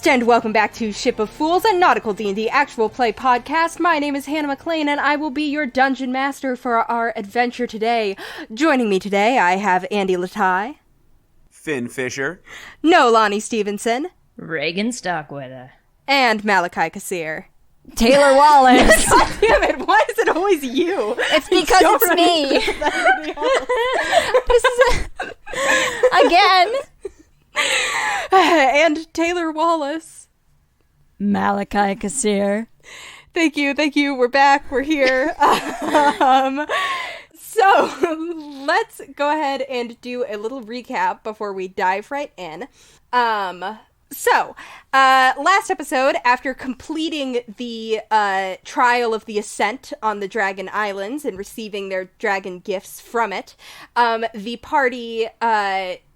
Greetings and welcome back to Ship of Fools, a nautical D&D actual play podcast. My name is Hannah MacLeod and I will be your dungeon master for our adventure today. Joining me today, I have Andy Latai, Finn Fisher, Nolani Stevenson, Regin Stockweather, and Malachi Kassir. Taylor Wallace. God damn it, why is it always you? It's because it's me. This is again. And Taylor Wallace. Malachi Kassir. Thank you. We're back. We're here. So let's go ahead and do a little recap before we dive right in. So, last episode, after completing the trial of the ascent on the Dragon Islands and receiving their dragon gifts from it, the party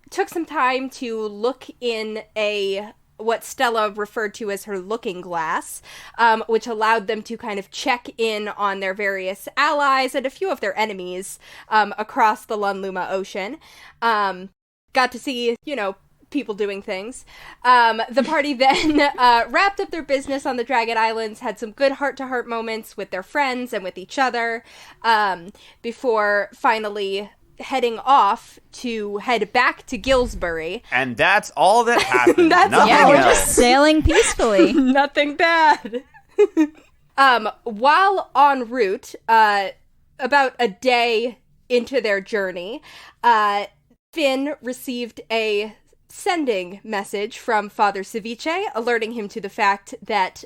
took some time to look in what Stella referred to as her looking glass, which allowed them to kind of check in on their various allies and a few of their enemies across the Lunluma Ocean. Got to see, people doing things. The party then wrapped up their business on the Dragon Islands, had some good heart-to-heart moments with their friends and with each other, before finally heading off to head back to Gillsbury. and that's all that happened. That's Nothing all. We're else. just sailing peacefully. Nothing bad. While en route, about a day into their journey, Finn received a sending message from Father Ceviche, alerting him to the fact that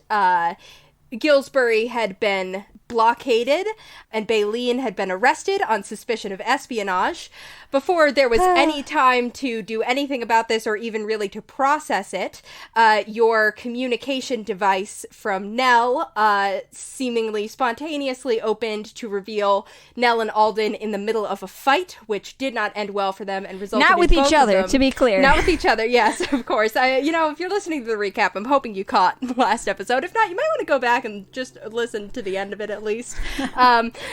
Gillsbury had been blockaded and Baleen had been arrested on suspicion of espionage. Before there was any time to do anything about this or even really to process it, your communication device from Nell seemingly spontaneously opened to reveal Nell and Alden in the middle of a fight, which did not end well for them and resulted Not with in both each of other, them- to be clear. Not with each other, yes, of course. If you're listening to the recap, I'm hoping you caught the last episode. If not, you might want to go back and just listen to the end of it at least.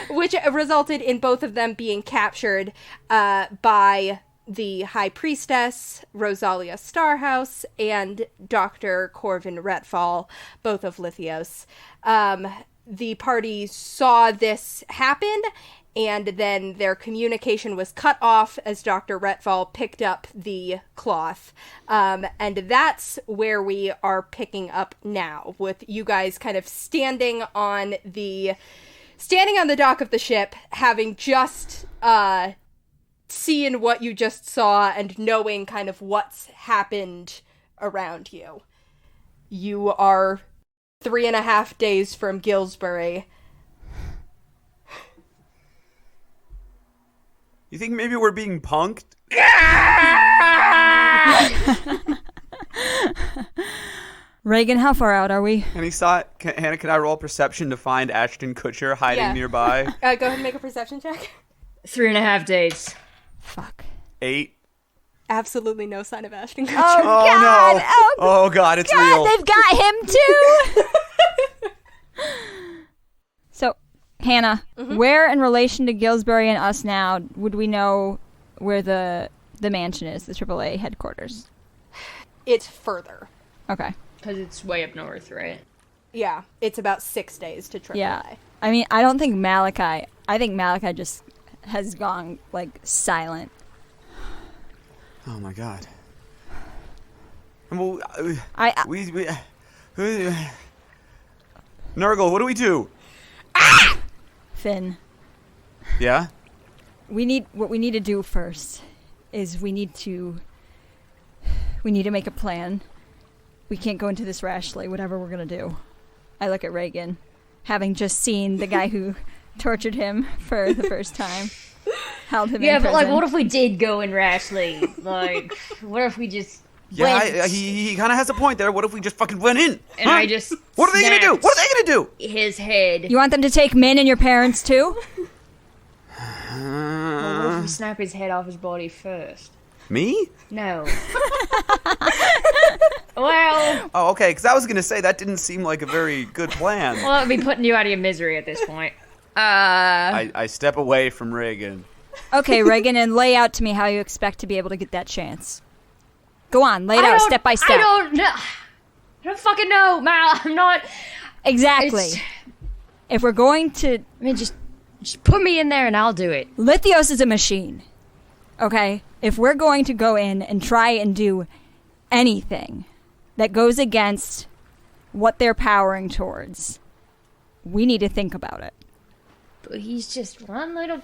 Which resulted in both of them being captured by the High Priestess, Rosalia Starhouse, and Dr. Corvin Retfall, both of Lithios. The party saw this happen, and then their communication was cut off as Dr. Retfall picked up the cloth. And that's where we are picking up now, with you guys kind of standing on the dock of the ship, having just seeing what you just saw and knowing kind of what's happened around you. You are 3.5 days from Gillsbury. You think maybe we're being punked? Reagan, how far out are we? And he saw it. Hannah, can I roll perception to find Ashton Kutcher hiding Yeah. nearby? Go ahead and make a perception check. 3.5 days. Fuck. 8. Absolutely no sign of Ashton Kutcher. Oh, Oh God. no! Oh, Oh God, it's God, real. they've got him too. So, Hannah, where in relation to Gillsbury and us now would we know where the mansion is, the AAA headquarters? It's further. Okay. Because it's way up north, right? Yeah, it's about 6 days to AAA. Yeah. I mean, I think Malachi just has gone, silent. Oh my God. Well, I Nurgle, what do we do? Finn, Yeah? what we need to do first is we need to make a plan. We can't go into this rashly, whatever we're going to do. I look at Reagan, having just seen the guy who tortured him for the first time, held him in Yeah, but prison. what if we did go in rashly? What if we just Yeah, went he kind of has a point there. What if we just fucking went in? and Huh? I just What are they gonna do? snapped What are they gonna do? his head? You want them to take Min and your parents too? Well, what if we snap his head off his body first? Me? No. Well, Oh, okay, because I was gonna say that didn't seem like a very good plan. that would be putting you out of your misery at this point. I step away from Reagan. Okay, Reagan, and lay out to me how you expect to be able to get that chance. Go on, lay it out step by step. I don't know. I don't fucking know, Mal. I'm not... Exactly. If we're going to... I mean, just put me in there and I'll do it. Lithios is a machine. Okay? If we're going to go in and try and do anything that goes against what they're powering towards, we need to think about it. But he's just one little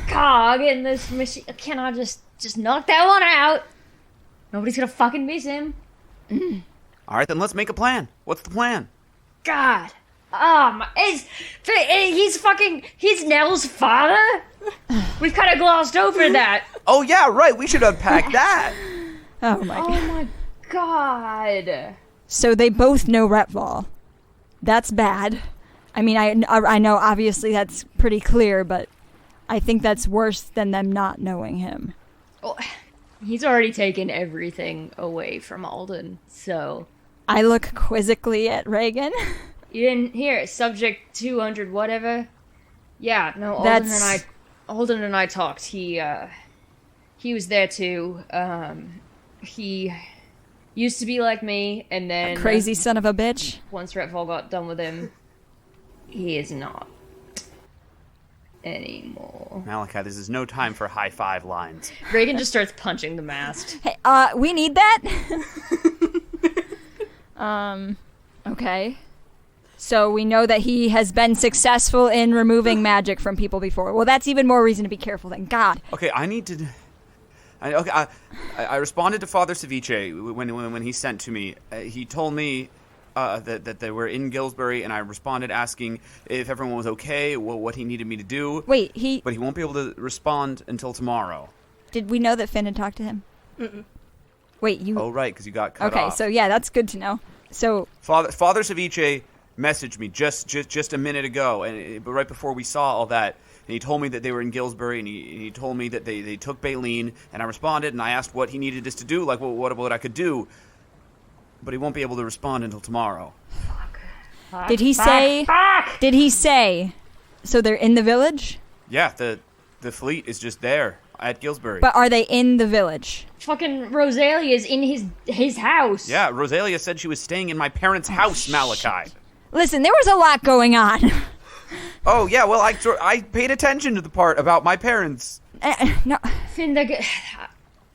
cog in this machine. Can I just knock that one out? Nobody's gonna fucking miss him. All right, then let's make a plan. What's the plan? God. He's Nell's father? We've kind of glossed over that. Oh, yeah, right. We should unpack that. Oh my god. Oh my god. So they both know Retval. That's bad. I mean, I know obviously that's pretty clear, but I think that's worse than them not knowing him. Well, he's already taken everything away from Alden, so... I look quizzically at Regin. You didn't hear it, subject 200 whatever? Yeah, no, Alden and I talked. He was there too. He used to be like me, and then... A crazy son of a bitch. Once Retval got done with him, he is not anymore. Malachi, this is no time for high five lines. Regin just starts punching the mast. Hey, we need that? Okay. So we know that he has been successful in removing magic from people before. Well, that's even more reason to be careful then. God. Okay, I need to... I responded to Father Ceviche when he sent to me. He told me that they were in Gillsbury, and I responded asking if everyone was okay, what he needed me to do. Wait, But he won't be able to respond until tomorrow. Did we know that Finn had talked to him? Mm-mm. Wait, you... Oh, right, because you got cut off. Okay, so yeah, that's good to know. So... Father Ceviche messaged me just a minute ago, but right before we saw all that, and he told me that they were in Gillsbury, and he told me that they took Baleen, and I responded, and I asked what he needed us to do, like what I could do, but he won't be able to respond until tomorrow. Did he say... Did he say... So they're in the village? Yeah, the fleet is just there at Gillsbury. But are they in the village? Fucking Rosalia's in his house. Yeah, Rosalia said she was staying in my parents' house, Malachi. Listen, there was a lot going on. Oh, yeah, well, I paid attention to the part about my parents. No. Finn,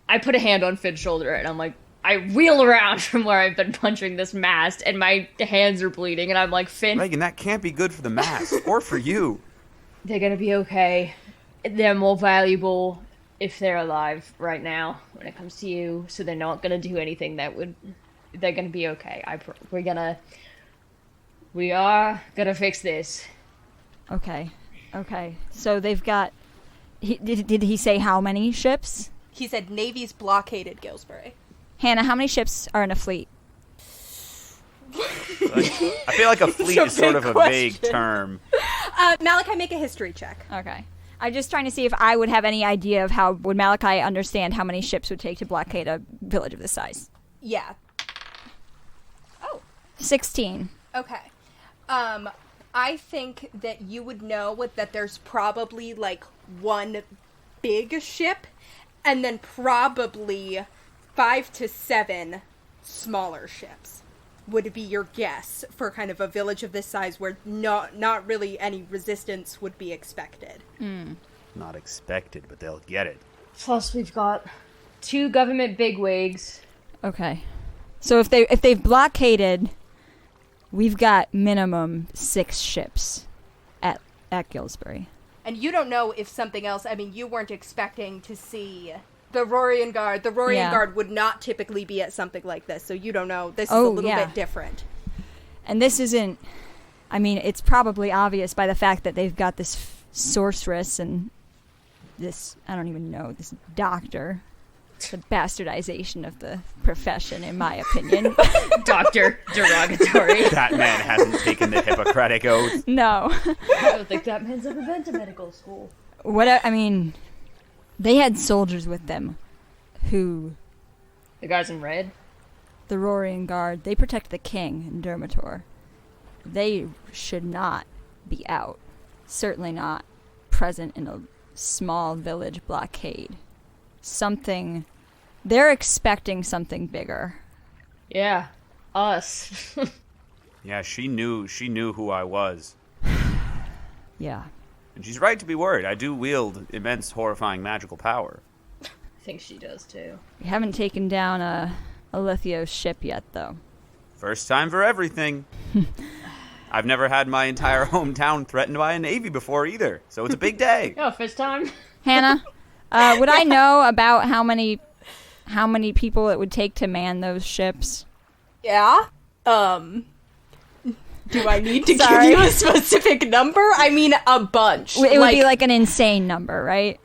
I put a hand on Finn's shoulder, and I'm like, I wheel around from where I've been punching this mast, and my hands are bleeding, and I'm like, Finn... Reagan, that can't be good for the mast, or for you. They're gonna be okay. They're more valuable if they're alive right now when it comes to you, so they're not gonna do anything that would... They're gonna be okay. We are gonna fix this. Okay. So they've got... Did he say how many ships? He said Navy's blockaded Gillsbury. Hannah, how many ships are in a fleet? I feel like a fleet is sort of a vague term. Malachi, make a history check. Okay. I'm just trying to see if I would have any idea of how would Malachi understand how many ships would take to blockade a village of this size. Yeah. Oh. 16. Okay. I think that you would know that there's probably like one big ship and then probably 5 to 7 smaller ships would be your guess for kind of a village of this size where not really any resistance would be expected. Not expected, but they'll get it. Plus, we've got 2 government bigwigs. Okay. So if they've blockaded, we've got minimum 6 ships at Gillsbury. And you don't know if something else, I mean, you weren't expecting to see the Rorian Guard. The Rorian Guard would not typically be at something like this, so you don't know. This is a little bit different. And this isn't, I mean, it's probably obvious by the fact that they've got this sorceress and this, I don't even know, this doctor. The bastardization of the profession, in my opinion. Doctor derogatory. That man hasn't taken the Hippocratic Oath. No. I don't think that man's ever been to medical school. I mean, they had soldiers with them who... The guys in red? The Rorian Guard. They protect the king in Dermator. They should not be out. Certainly not present in a small village blockade. They're expecting something bigger. Yeah. us. Yeah, she knew who I was. Yeah. And she's right to be worried. I do wield immense, horrifying magical power. I think she does, too. We haven't taken down a Lithio's ship yet, though. First time for everything. I've never had my entire hometown threatened by a navy before either, so it's a big day. Oh, first time? Hannah, would I know about how many people it would take to man those ships? Yeah. Do I need to give Sorry. you a specific number? I mean, a bunch. It would be like an insane number, right?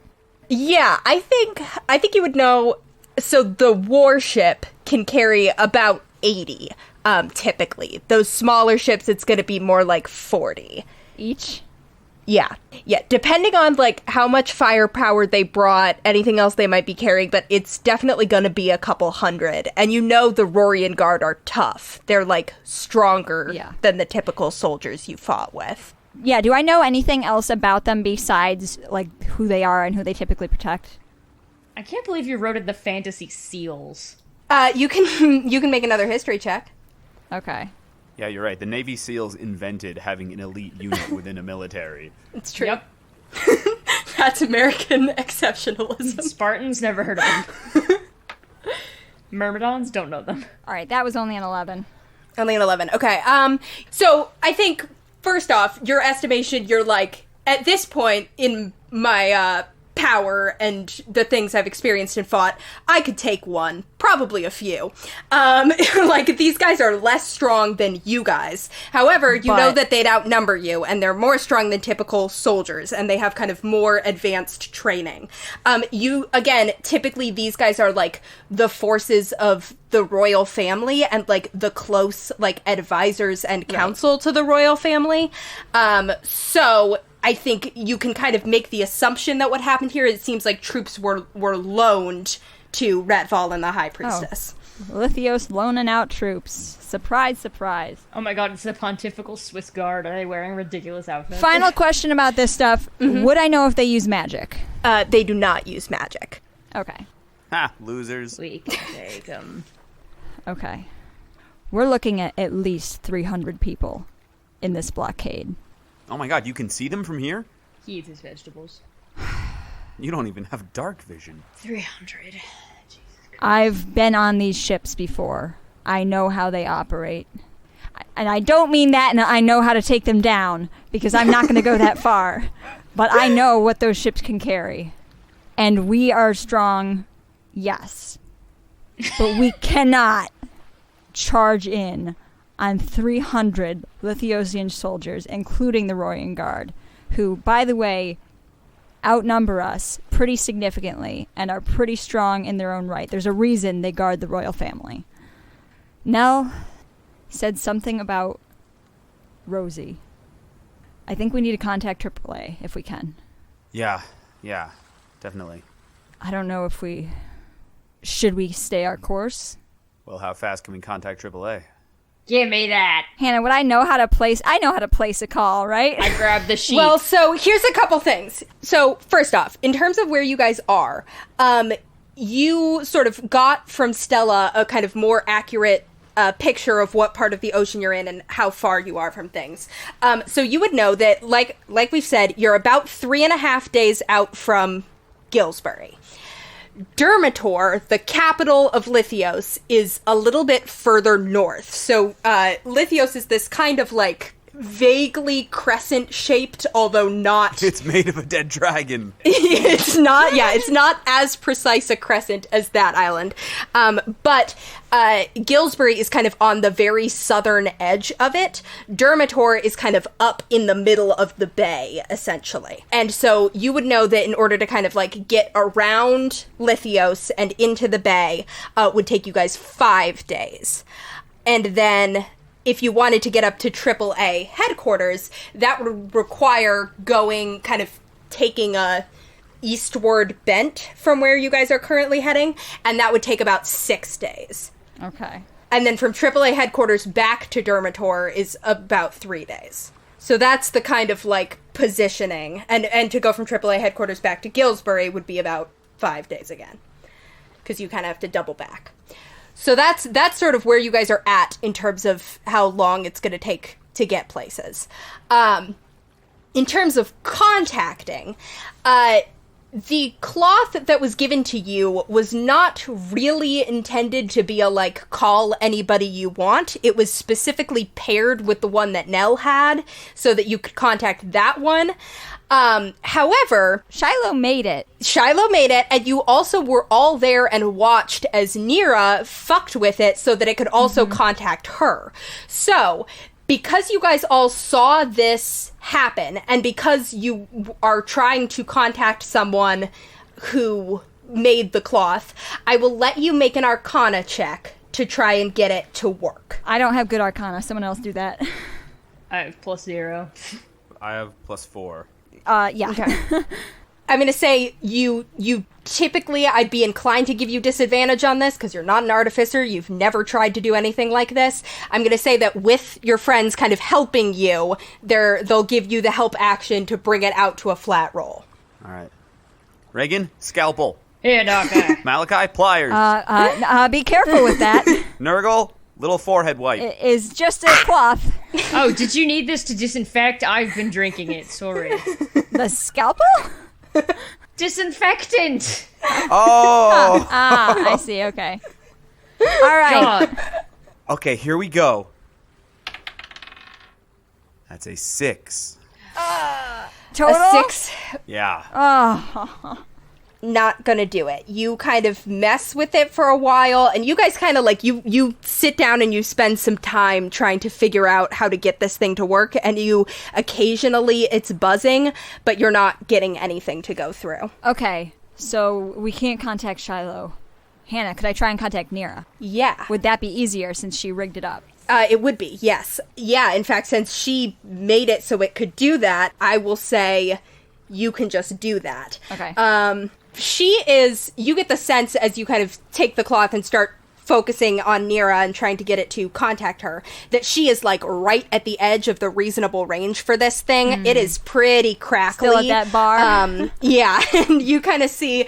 Yeah, I think you would know. So the warship can carry about 80, typically. Those smaller ships, it's going to be more like 40. Each? Yeah. Depending on, like, how much firepower they brought, anything else they might be carrying, but it's definitely going to be a couple hundred. And you know the Rorian Guard are tough. They're, like, stronger than the typical soldiers you fought with. Yeah, do I know anything else about them besides, like, who they are and who they typically protect? I can't believe you wrote in the fantasy seals. You can make another history check. Okay. Yeah, you're right. The Navy SEALs invented having an elite unit within a military. It's true. Yep. That's American exceptionalism. Spartans, never heard of them. Myrmidons, don't know them. All right, that was only an 11. Only an 11. Okay. So I think, first off, your estimation, you're like, at this point in my power and the things I've experienced and fought, I could take one, probably a few. Like, these guys are less strong than you guys. However, you know that they'd outnumber you, and they're more strong than typical soldiers, and they have kind of more advanced training. Again, typically these guys are, like, the forces of the royal family and, like, the close, like, advisors and counsel to the royal family. So I think you can kind of make the assumption that what happened here, it seems like troops were loaned to Ratval and the High Priestess. Lithios loaning out troops. Surprise, surprise. Oh my god, it's the Pontifical Swiss Guard. Are they wearing ridiculous outfits? Final question about this stuff. Mm-hmm. Would I know if they use magic? They do not use magic. Okay. Ha, losers. We can take them. Okay. We're looking at least 300 people in this blockade. Oh my god, you can see them from here? He eats his vegetables. You don't even have dark vision. 300. Jesus Christ. I've been on these ships before. I know how they operate. And I don't mean that, and I know how to take them down, because I'm not going to go that far. But I know what those ships can carry. And we are strong, yes. But we cannot charge in on 300 Lithiosian soldiers, including the Rorian Guard, who, by the way, outnumber us pretty significantly and are pretty strong in their own right. There's a reason they guard the royal family. Nell said something about Rosie. I think we need to contact AAA if we can. Yeah, definitely. I don't know if we... Should we stay our course? Well, how fast can we contact AAA? Give me that. Hannah, would I know how to place... I know how to place a call, right? I grabbed the sheet. Well, so here's a couple things. So first off, in terms of where you guys are, you sort of got from Stella a kind of more accurate picture of what part of the ocean you're in and how far you are from things. So you would know that, like we've said, you're about 3.5 days out from Gillsbury. Dermator, the capital of Lithios, is a little bit further north. So Lithios is this kind of like vaguely crescent-shaped, although not... It's made of a dead dragon. It's not as precise a crescent as that island. But Gillsbury is kind of on the very southern edge of it. Dermator is kind of up in the middle of the bay, essentially. And so you would know that in order to kind of like get around Lithios and into the bay would take you guys 5 days. And then if you wanted to get up to AAA headquarters, that would require going, kind of taking a eastward bent from where you guys are currently heading, and that would take about 6 days. Okay. And then from AAA headquarters back to Dermator is about 3 days. So that's the kind of, like, positioning. And to go from AAA headquarters back to Gillsbury would be about 5 days again. Because you kind of have to double back. So that's sort of where you guys are at in terms of how long it's going to take to get places. In terms of contacting, the cloth that was given to you was not really intended to be a, like, call anybody you want. It was specifically paired with the one that Nell had so that you could contact that one. However, Shiloh made it, and you also were all there and watched as Nira fucked with it so that it could also contact her. So, because you guys all saw this happen, and because you are trying to contact someone who made the cloth, I will let you make an Arcana check to try and get it to work. I don't have good Arcana. Someone else do that. I have +0. I have +4. Yeah. Okay. I'm going to say you typically, I'd be inclined to give you disadvantage on this because you're not an artificer. You've never tried to do anything like this. I'm going to say that with your friends kind of helping you, they'll give you the help action to bring it out to a flat roll. All right. Regin, scalpel. Here, Doc. Malachi, pliers. Be careful with that. Nurgle, little forehead wipe. It is just a cloth. Oh, did you need this to disinfect? I've been drinking it, sorry. The scalpel? Disinfectant! Oh! I see, okay. All right. God. Okay, here we go. That's a 6. Total? A 6? Yeah. Oh. Not gonna do it. You kind of mess with it for a while, and you guys kind of like, you sit down and you spend some time trying to figure out how to get this thing to work, and you occasionally, it's buzzing, but you're not getting anything to go through. Okay, so we can't contact Shiloh. Hannah, could I try and contact Nira? Yeah. Would that be easier since she rigged it up? It would be, yes. Yeah, in fact, since she made it so it could do that, I will say you can just do that. Okay. You get the sense as you kind of take the cloth and start focusing on Nira and trying to get it to contact her, that she is like right at the edge of the reasonable range for this thing. It is pretty crackly. Still at that bar? Yeah, and you kind of see,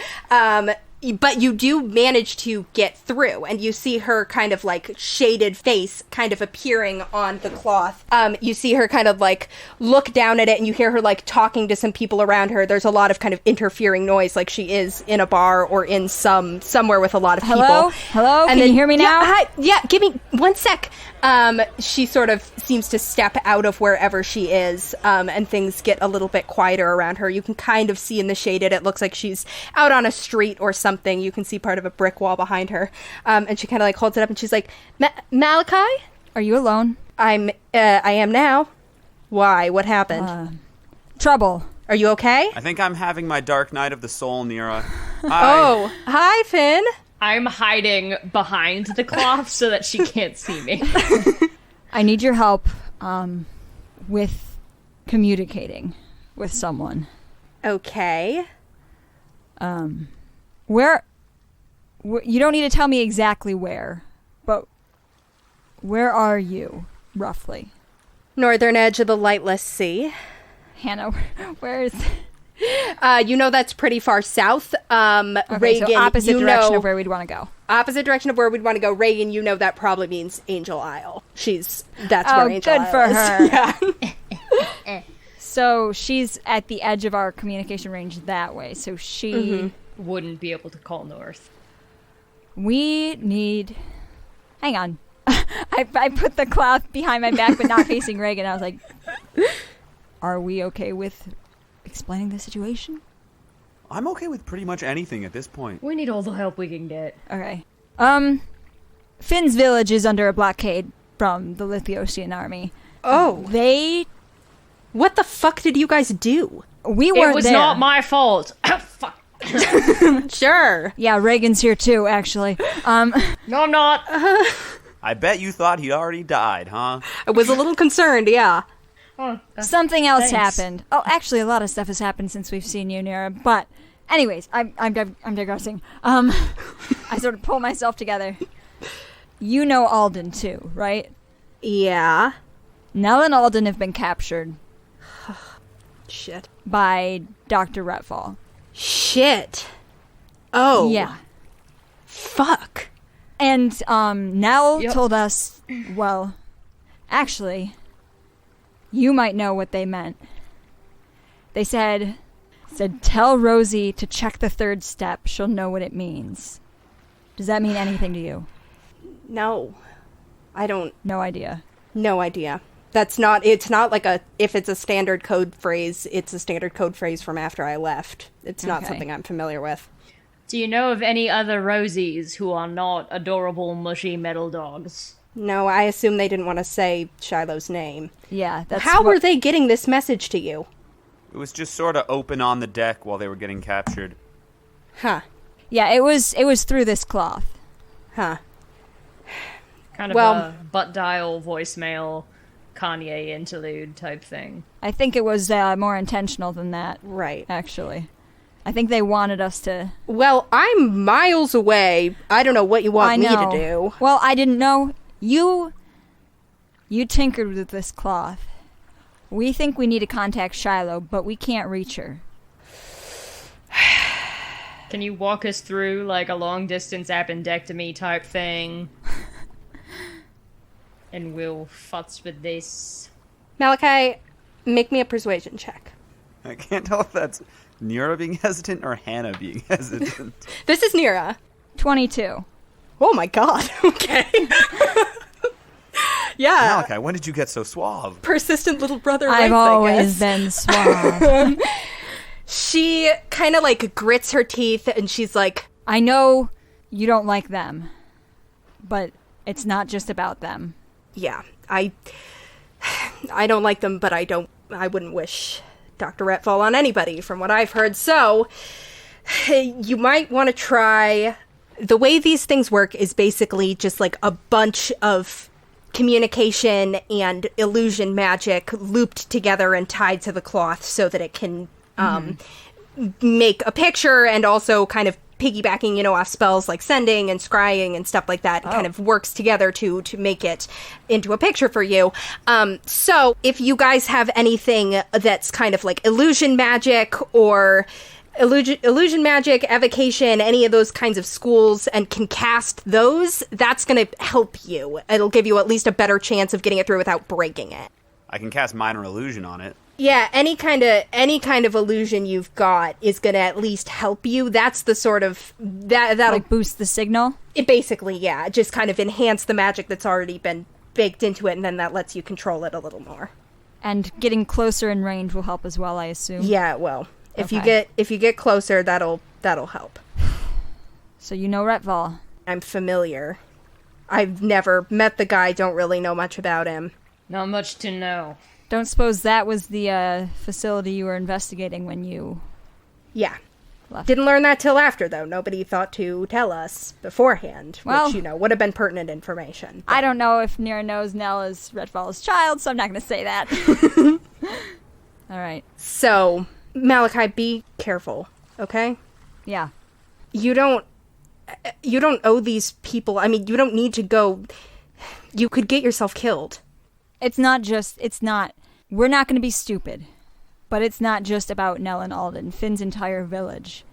but you do manage to get through, and you see her kind of like shaded face kind of appearing on the cloth. You see her kind of like look down at it, and you hear her like talking to some people around her. There's a lot of kind of interfering noise, like she is in a bar or in somewhere with a lot of people. Hello? Can you hear me now? Hi, yeah, give me 1 sec. She sort of seems to step out of wherever she is, and things get a little bit quieter around her. You can kind of see in the shaded, it looks like she's out on a street or something. You can see part of a brick wall behind her. And she kind of like holds it up and she's like, Malachi? Are you alone? I am now. Why? What happened? Trouble. Are you okay? I think I'm having my dark night of the soul, Nira. Oh, hi, Finn. I'm hiding behind the cloth so that she can't see me. I need your help with communicating with someone. Okay. Where you don't need to tell me exactly where, but where are you, roughly? Northern edge of the lightless sea. Hannah, where is... You know that's pretty far south. Okay, Regin, so opposite direction of where we'd want to go. Opposite direction of where we'd want to go. Regin, you know that probably means Angel Isle. That's where Angel good Isle for is. her. Yeah. So she's at the edge of our communication range that way. So she Wouldn't be able to call north. We need... Hang on. I put the cloth behind my back but not facing Regin. I was like, are we okay with explaining the situation? I'm okay with pretty much anything at this point. We need all the help we can get. Okay. Finn's village is under a blockade from the Lithiosian army. Oh. What the fuck did you guys do? We weren't there. It was not my fault. Fuck. Sure. Yeah, Reagan's here too, actually. No, I'm not. I bet you thought he'd already died, huh? I was a little concerned, yeah. Something else Thanks. happened. Oh, actually, a lot of stuff has happened since we've seen you, Nira. But, anyways, I'm digressing. I sort of pull myself together. You know Alden too, right? Yeah. Nell and Alden have been captured. Shit. By Dr. Retfall. Shit. Oh. Yeah. Fuck. And Nell Yep. told us, well, actually, you might know what they meant. They said, tell Rosie to check the third step. She'll know what it means. Does that mean anything to you? No. I don't... No idea. No idea. It's not like if it's a standard code phrase, it's a standard code phrase from after I left. It's not something I'm familiar with. Do you know of any other Rosies who are not adorable, mushy metal dogs? No, I assume they didn't want to say Shiloh's name. Yeah, that's How were they getting this message to you? It was just sort of open on the deck while they were getting captured. Huh. Yeah, it was through this cloth. Huh. Kind of a butt dial voicemail Kanye interlude type thing. I think it was more intentional than that. Right. Actually. I think they wanted us to... Well, I'm miles away. I don't know what you want me to do. Well, I didn't know. You tinkered with this cloth. We think we need to contact Shiloh, but we can't reach her. Can you walk us through, like, a long-distance appendectomy type thing? And we'll futz with this. Malachi, make me a persuasion check. I can't tell if that's Nira being hesitant or Hannah being hesitant. This is Nira. 22. Oh my god. Okay. Yeah. Malachi, when did you get so suave? Persistent little brother I've rights, always I guess. been suave. She kind of like grits her teeth and she's like, I know you don't like them, but it's not just about them. yeah, I don't like them, but I wouldn't wish Dr. Retfall on anybody from what I've heard. So you might want to try, the way these things work is basically just like a bunch of communication and illusion magic looped together and tied to the cloth so that it can make a picture, and also kind of piggybacking, off spells like sending and scrying and stuff like that, kind of works together to make it into a picture for you. So if you guys have anything that's kind of like illusion magic or illusion magic, evocation, any of those kinds of schools, and can cast those, that's going to help you. It'll give you at least a better chance of getting it through without breaking it. I can cast minor illusion on it. Yeah, any kind of illusion you've got is going to at least help you. That's the sort of that'll Like boost the signal? it basically, yeah, just kind of enhance the magic that's already been baked into it, and then that lets you control it a little more. And getting closer in range will help as well, I assume. Yeah, it will. If Okay. you get closer, that'll help. So you know Retval. I'm familiar. I've never met the guy, don't really know much about him. Not much to know. Don't suppose that was the facility you were investigating when you Yeah. left? Didn't learn that till after, though. Nobody thought to tell us beforehand, Well- which, would have been pertinent information. I don't know if Nira knows Nell is Retval's child, so I'm not going to say that. All right. So, Malachi, be careful, okay? Yeah. You don't owe these people, you don't need to go, you could get yourself killed. We're not going to be stupid, but it's not just about Nell and Alden. Finn's entire village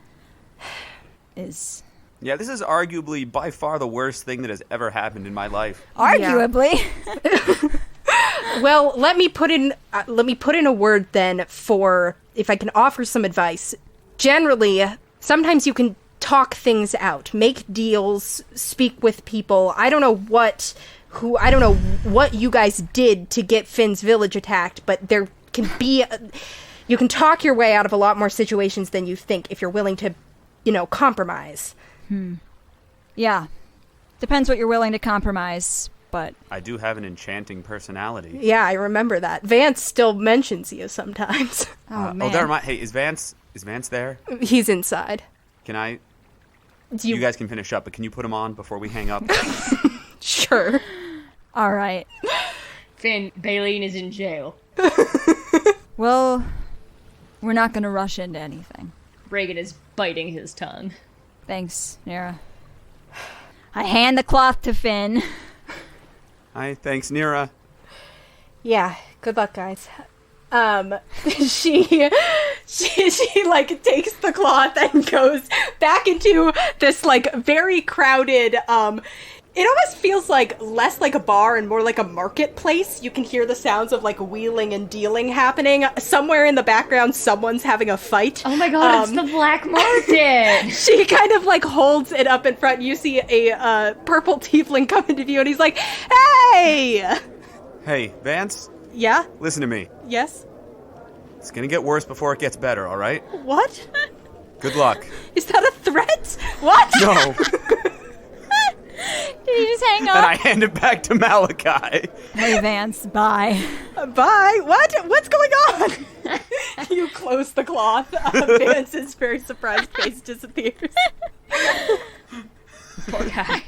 is... Yeah, this is arguably by far the worst thing that has ever happened in my life. Arguably. Well, let me put in a word then for, if I can offer some advice. Generally, sometimes you can talk things out, make deals, speak with people. I don't know what you guys did to get Finn's village attacked, but there can be you can talk your way out of a lot more situations than you think if you're willing to, compromise. Yeah. Depends what you're willing to compromise, but... I do have an enchanting personality. Yeah, I remember that. Vance still mentions you sometimes. Oh, man. never mind. Hey, is Vance there? He's inside. Can I... Do You guys can finish up, but can you put him on before we hang up? Sure. All right. Finn, Baleen is in jail. Well, we're not going to rush into anything. Regin is biting his tongue. Thanks, Nira. I hand the cloth to Finn. Hi, thanks, Nira. Yeah, good luck, guys. She like takes the cloth and goes back into this like very crowded It almost feels like less like a bar and more like a marketplace. You can hear the sounds of like wheeling and dealing happening. Somewhere in the background, someone's having a fight. Oh my god, it's the black market! She kind of like holds it up in front. You see a purple tiefling come into view and he's like, hey! Hey, Vance, Yeah? listen to me. Yes? It's gonna get worse before it gets better, all right? What? Good luck. Is that a threat? What? No. Did he just hang And up? I hand it back to Malachi. Hey, Vance, bye. Bye. What? What's going on? You close the cloth. Vance's very surprised face disappears. Poor guy.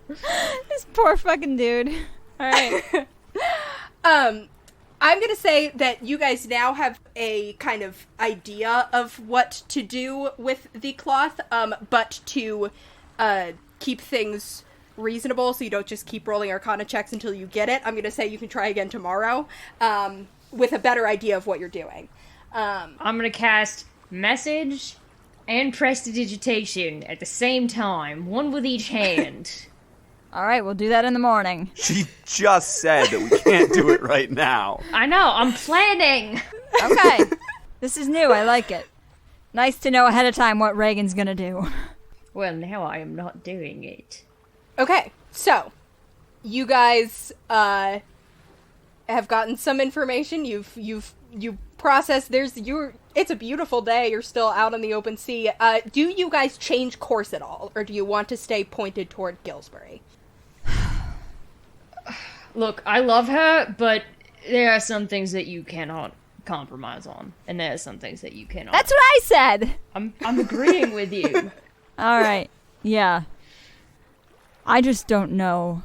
This poor fucking dude. All right. I'm gonna say that you guys now have a kind of idea of what to do with the cloth, but to keep things reasonable so you don't just keep rolling Arcana checks until you get it, I'm gonna say you can try again tomorrow with a better idea of what you're doing. I'm gonna cast Message and Prestidigitation at the same time, one with each hand. All right, we'll do that in the morning. She just said that we can't do it right now. I know, I'm planning! Okay. This is new. I like it. Nice to know ahead of time what Reagan's gonna do. Well, now I am not doing it. Okay, so you guys have gotten some information. You processed. It's a beautiful day. You're still out on the open sea. Do you guys change course at all, or do you want to stay pointed toward Gillsbury? Look, I love her, but there are some things that you cannot compromise on, and there are some things that you cannot. That's what I said. I'm agreeing with you. All right. Yeah. I just don't know.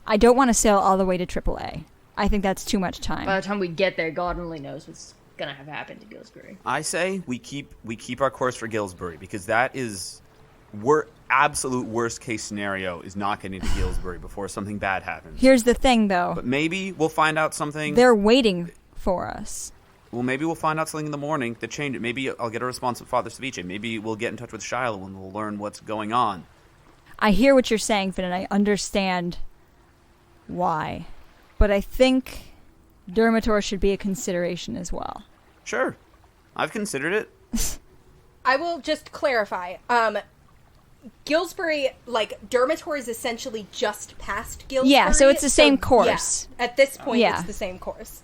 I don't want to sail all the way to AAA. I think that's too much time. By the time we get there, God only knows what's gonna have happened to Gillsbury. I say we keep our course for Gillsbury, because that is absolute worst case scenario is not getting to Gillsbury before something bad happens. Here's the thing, though. But maybe we'll find out something. They're waiting for us. Well, maybe we'll find out something in the morning to change it. Maybe I'll get a response from Father Ceviche. Maybe we'll get in touch with Shiloh and we'll learn what's going on. I hear what you're saying, Finn, and I understand why. But I think Dermator should be a consideration as well. Sure. I've considered it. I will just clarify. Gillsbury, like, Dermator is essentially just past Gillsbury. Yeah, so it's the same course. Yeah, at this point, Yeah. it's the same course.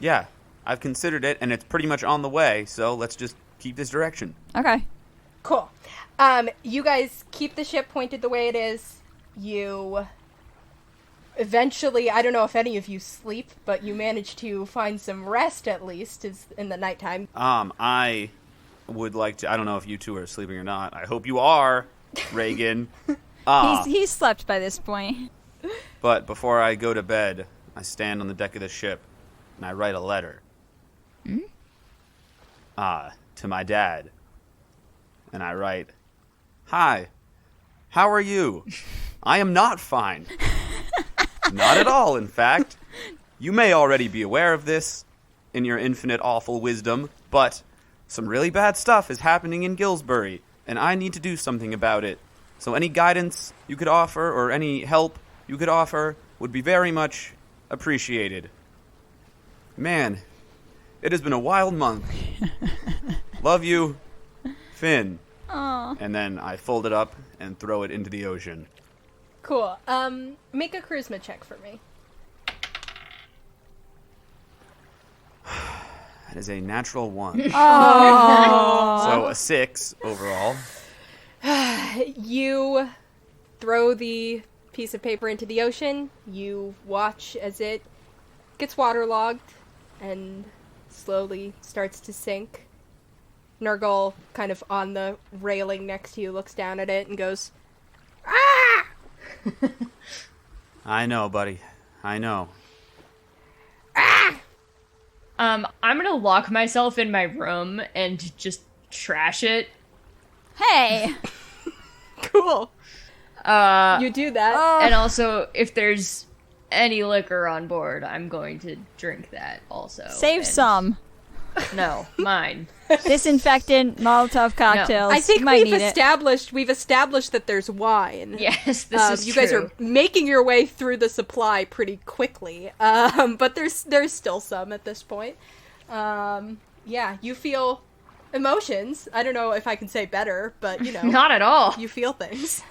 Yeah, I've considered it, and it's pretty much on the way, so let's just keep this direction. Okay. Cool. You guys keep the ship pointed the way it is. You eventually, I don't know if any of you sleep, but you manage to find some rest at least in the nighttime. I would like to, I don't know if you two are sleeping or not. I hope you are, Regin. He's slept by this point. But before I go to bed, I stand on the deck of the ship, and I write a letter. To my dad. And I write, "Hi, how are you? I am not fine. Not at all, in fact. You may already be aware of this, in your infinite awful wisdom, but some really bad stuff is happening in Gillsbury, and I need to do something about it. So any guidance you could offer, or any help you could offer, would be very much appreciated. Man, it has been a wild month. Love you, Finn." Aww. And then I fold it up and throw it into the ocean. Cool. Make a charisma check for me. That is a natural 1. Oh. So a 6 overall. You throw the piece of paper into the ocean. You watch as it gets waterlogged and slowly starts to sink. Nurgle, kind of on the railing next to you, looks down at it and goes, "Ah!" I know, buddy. I know. I'm gonna lock myself in my room and just trash it. Hey. Cool. You do that. And also, if there's any liquor on board, I'm going to drink that also. Save And some. No, mine. Disinfectant, Molotov cocktails. I think might we've established that there's wine. Yes, this is you true. guys are making your way through the supply pretty quickly, but there's still some at this point. Yeah, you feel emotions. I don't know if I can say better, but you know, Not at all. you feel things.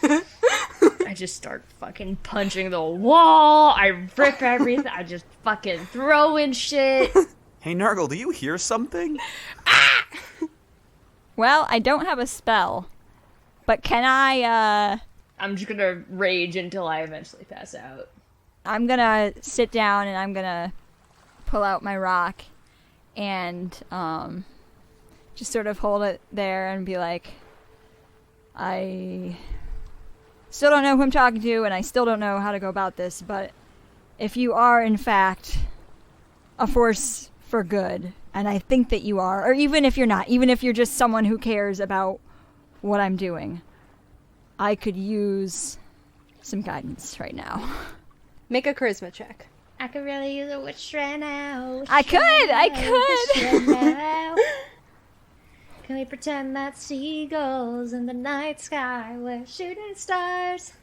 I just start fucking punching the wall. I rip everything. I just fucking throw in shit. Hey, Nurgle, do you hear something? Well, I don't have a spell, but can I, I'm just gonna rage until I eventually pass out. I'm gonna sit down and I'm gonna pull out my rock and, just sort of hold it there and be like, I still don't know who I'm talking to and I still don't know how to go about this, but if you are, in fact, a force for good, and I think that you are, or even if you're not, even if you're just someone who cares about what I'm doing, I could use some guidance right now. Make a charisma check. I could really use a witch right now. I could! Can we pretend that seagulls in the night sky were shooting stars?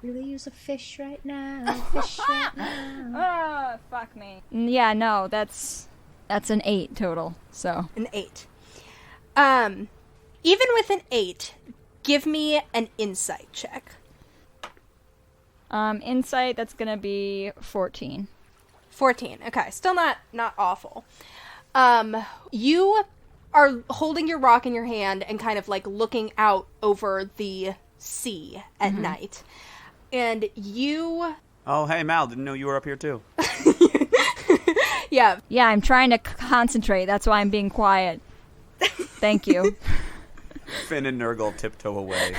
Really use a fish right now. Fish right now. Oh, fuck me. Yeah, no, that's an 8 total, so. An 8. Even with an 8, give me an insight check. Insight, that's gonna be 14. 14. Okay, still not awful. You are holding your rock in your hand and kind of like looking out over the sea at night. And you... Oh, hey, Mal, didn't know you were up here, too. Yeah. Yeah, I'm trying to concentrate, that's why I'm being quiet. Thank you. Finn and Nurgle tiptoe away.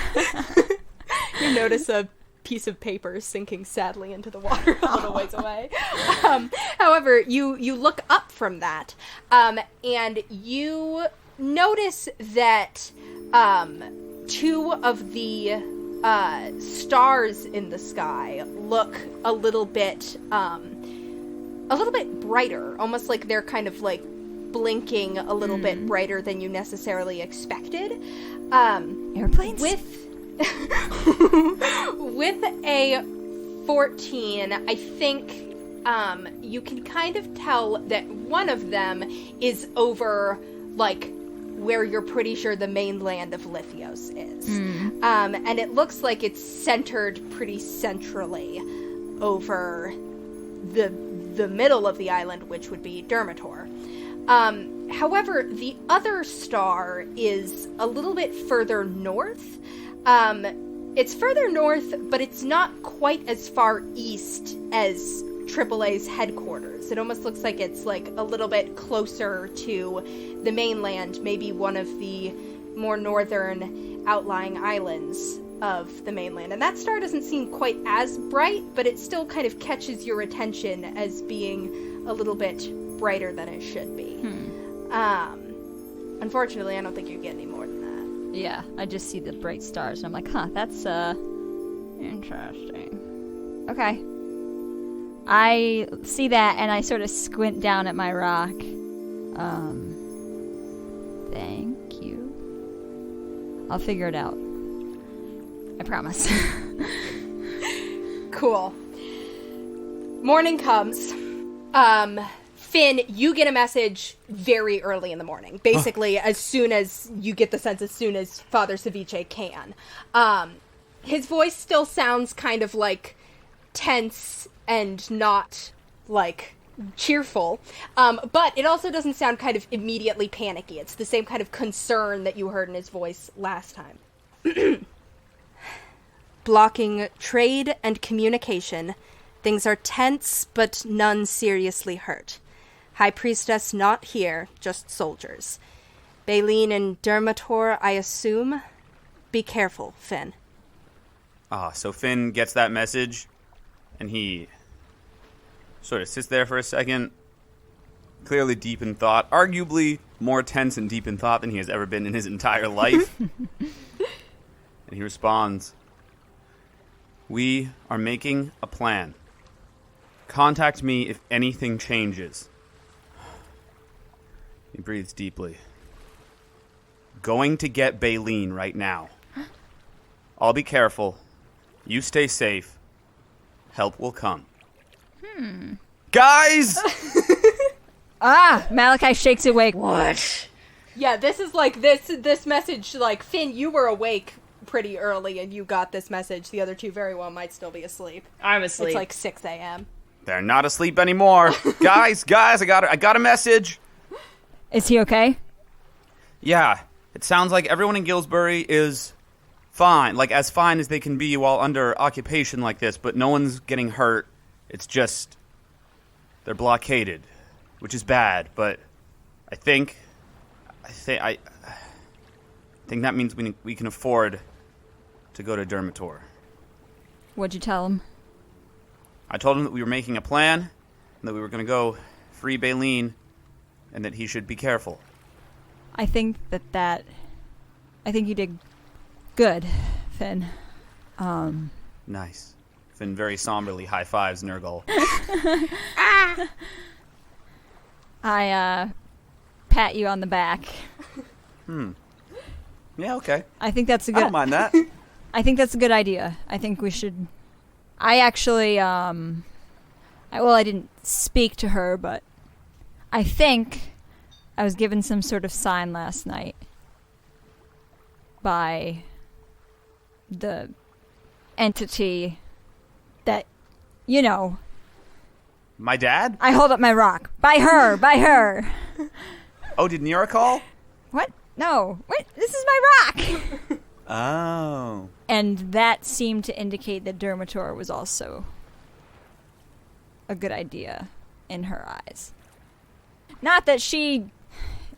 You notice a piece of paper sinking sadly into the water a little ways away. However, you look up from that, and you notice that two of the stars in the sky look a little bit brighter, almost like they're kind of like blinking a little bit brighter than you necessarily expected. Airplanes? With a 14, I think you can kind of tell that one of them is over, like, where you're pretty sure the mainland of Lithios is. And it looks like it's centered pretty centrally over the middle of the island, which would be Dermator. However, the other star is a little bit further north. It's further north, but it's not quite as far east as AAA's headquarters. It almost looks like it's like a little bit closer to the mainland, maybe one of the more northern outlying islands of the mainland. And that star doesn't seem quite as bright, but it still kind of catches your attention as being a little bit brighter than it should be. Unfortunately, I don't think you get any more than that. Yeah, I just see the bright stars, and I'm like, huh, that's, interesting. Okay. I see that, and I sort of squint down at my rock. Thank you. I'll figure it out. I promise. Cool. Morning comes. Finn, you get a message very early in the morning. Basically, as soon as you get the sense, as soon as Father Ceviche can. His voice still sounds kind of like tense and not like cheerful. But it also doesn't sound kind of immediately panicky. It's the same kind of concern that you heard in his voice last time. Blocking trade and communication. Things are tense, but none seriously hurt. High Priestess not here, just soldiers. Baleen and Dermator, I assume. Be careful, Finn. So Finn gets that message, and he sort of sits there for a second, clearly deep in thought, arguably more tense and deep in thought than he has ever been in his entire life. And he responds, "We are making a plan. Contact me if anything changes." He breathes deeply. Going to get Baleen right now. I'll be careful. You stay safe. Help will come. Guys! Malachi shakes awake. What? Yeah, this is like this message, like, Finn, you were awake pretty early and you got this message. The other two very well might still be asleep. I'm asleep. It's like 6 a.m. They're not asleep anymore. guys, I got a message. Is he okay? Yeah, it sounds like everyone in Gillsbury is fine, like as fine as they can be while under occupation like this, but no one's getting hurt. It's just they're blockaded, which is bad, but I think that means we can afford to go to Dermator. What'd you tell him? I told him that we were making a plan, and that we were going to go free Baleen, and that he should be careful. I think you did good, Finn. Nice. Finn very somberly high-fives Nurgle. I pat you on the back. Yeah, okay. I think that's a I good. don't mind that. I think that's a good idea. I think we should. I actually, I didn't speak to her, but I think I was given some sort of sign last night by the entity that, you know. My dad? I hold up my rock. By her. Oh, did Nira call? What? No. Wait, this is my rock! Oh. And that seemed to indicate that Dermator was also a good idea in her eyes. Not that she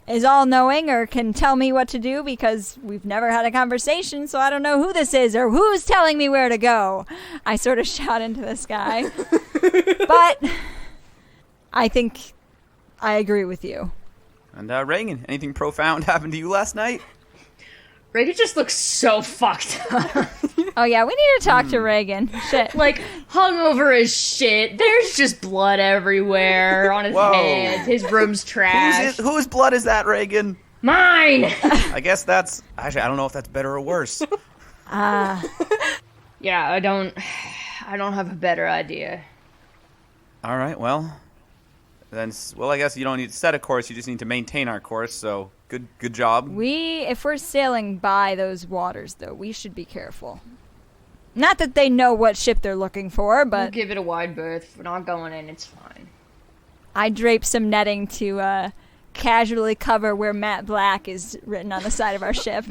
is all-knowing or can tell me what to do, because we've never had a conversation, so I don't know who this is or who's telling me where to go. I sort of shout into the sky. But I think I agree with you. And Regin, anything profound happened to you last night? Regin just looks so fucked up. Oh yeah, we need to talk to Regin. Shit. Like, hungover as shit. There's just blood everywhere on his head. His room's trash. Whose blood is that, Regin? Mine! I guess that's... Actually, I don't know if that's better or worse. Yeah, I don't have a better idea. All right, well... Then, I guess you don't need to set a course, you just need to maintain our course, so good job. If we're sailing by those waters, though, we should be careful. Not that they know what ship they're looking for, We'll but give it a wide berth. We're not going in, it's fine. I drape some netting to casually cover where Matt Black is written on the side of our ship.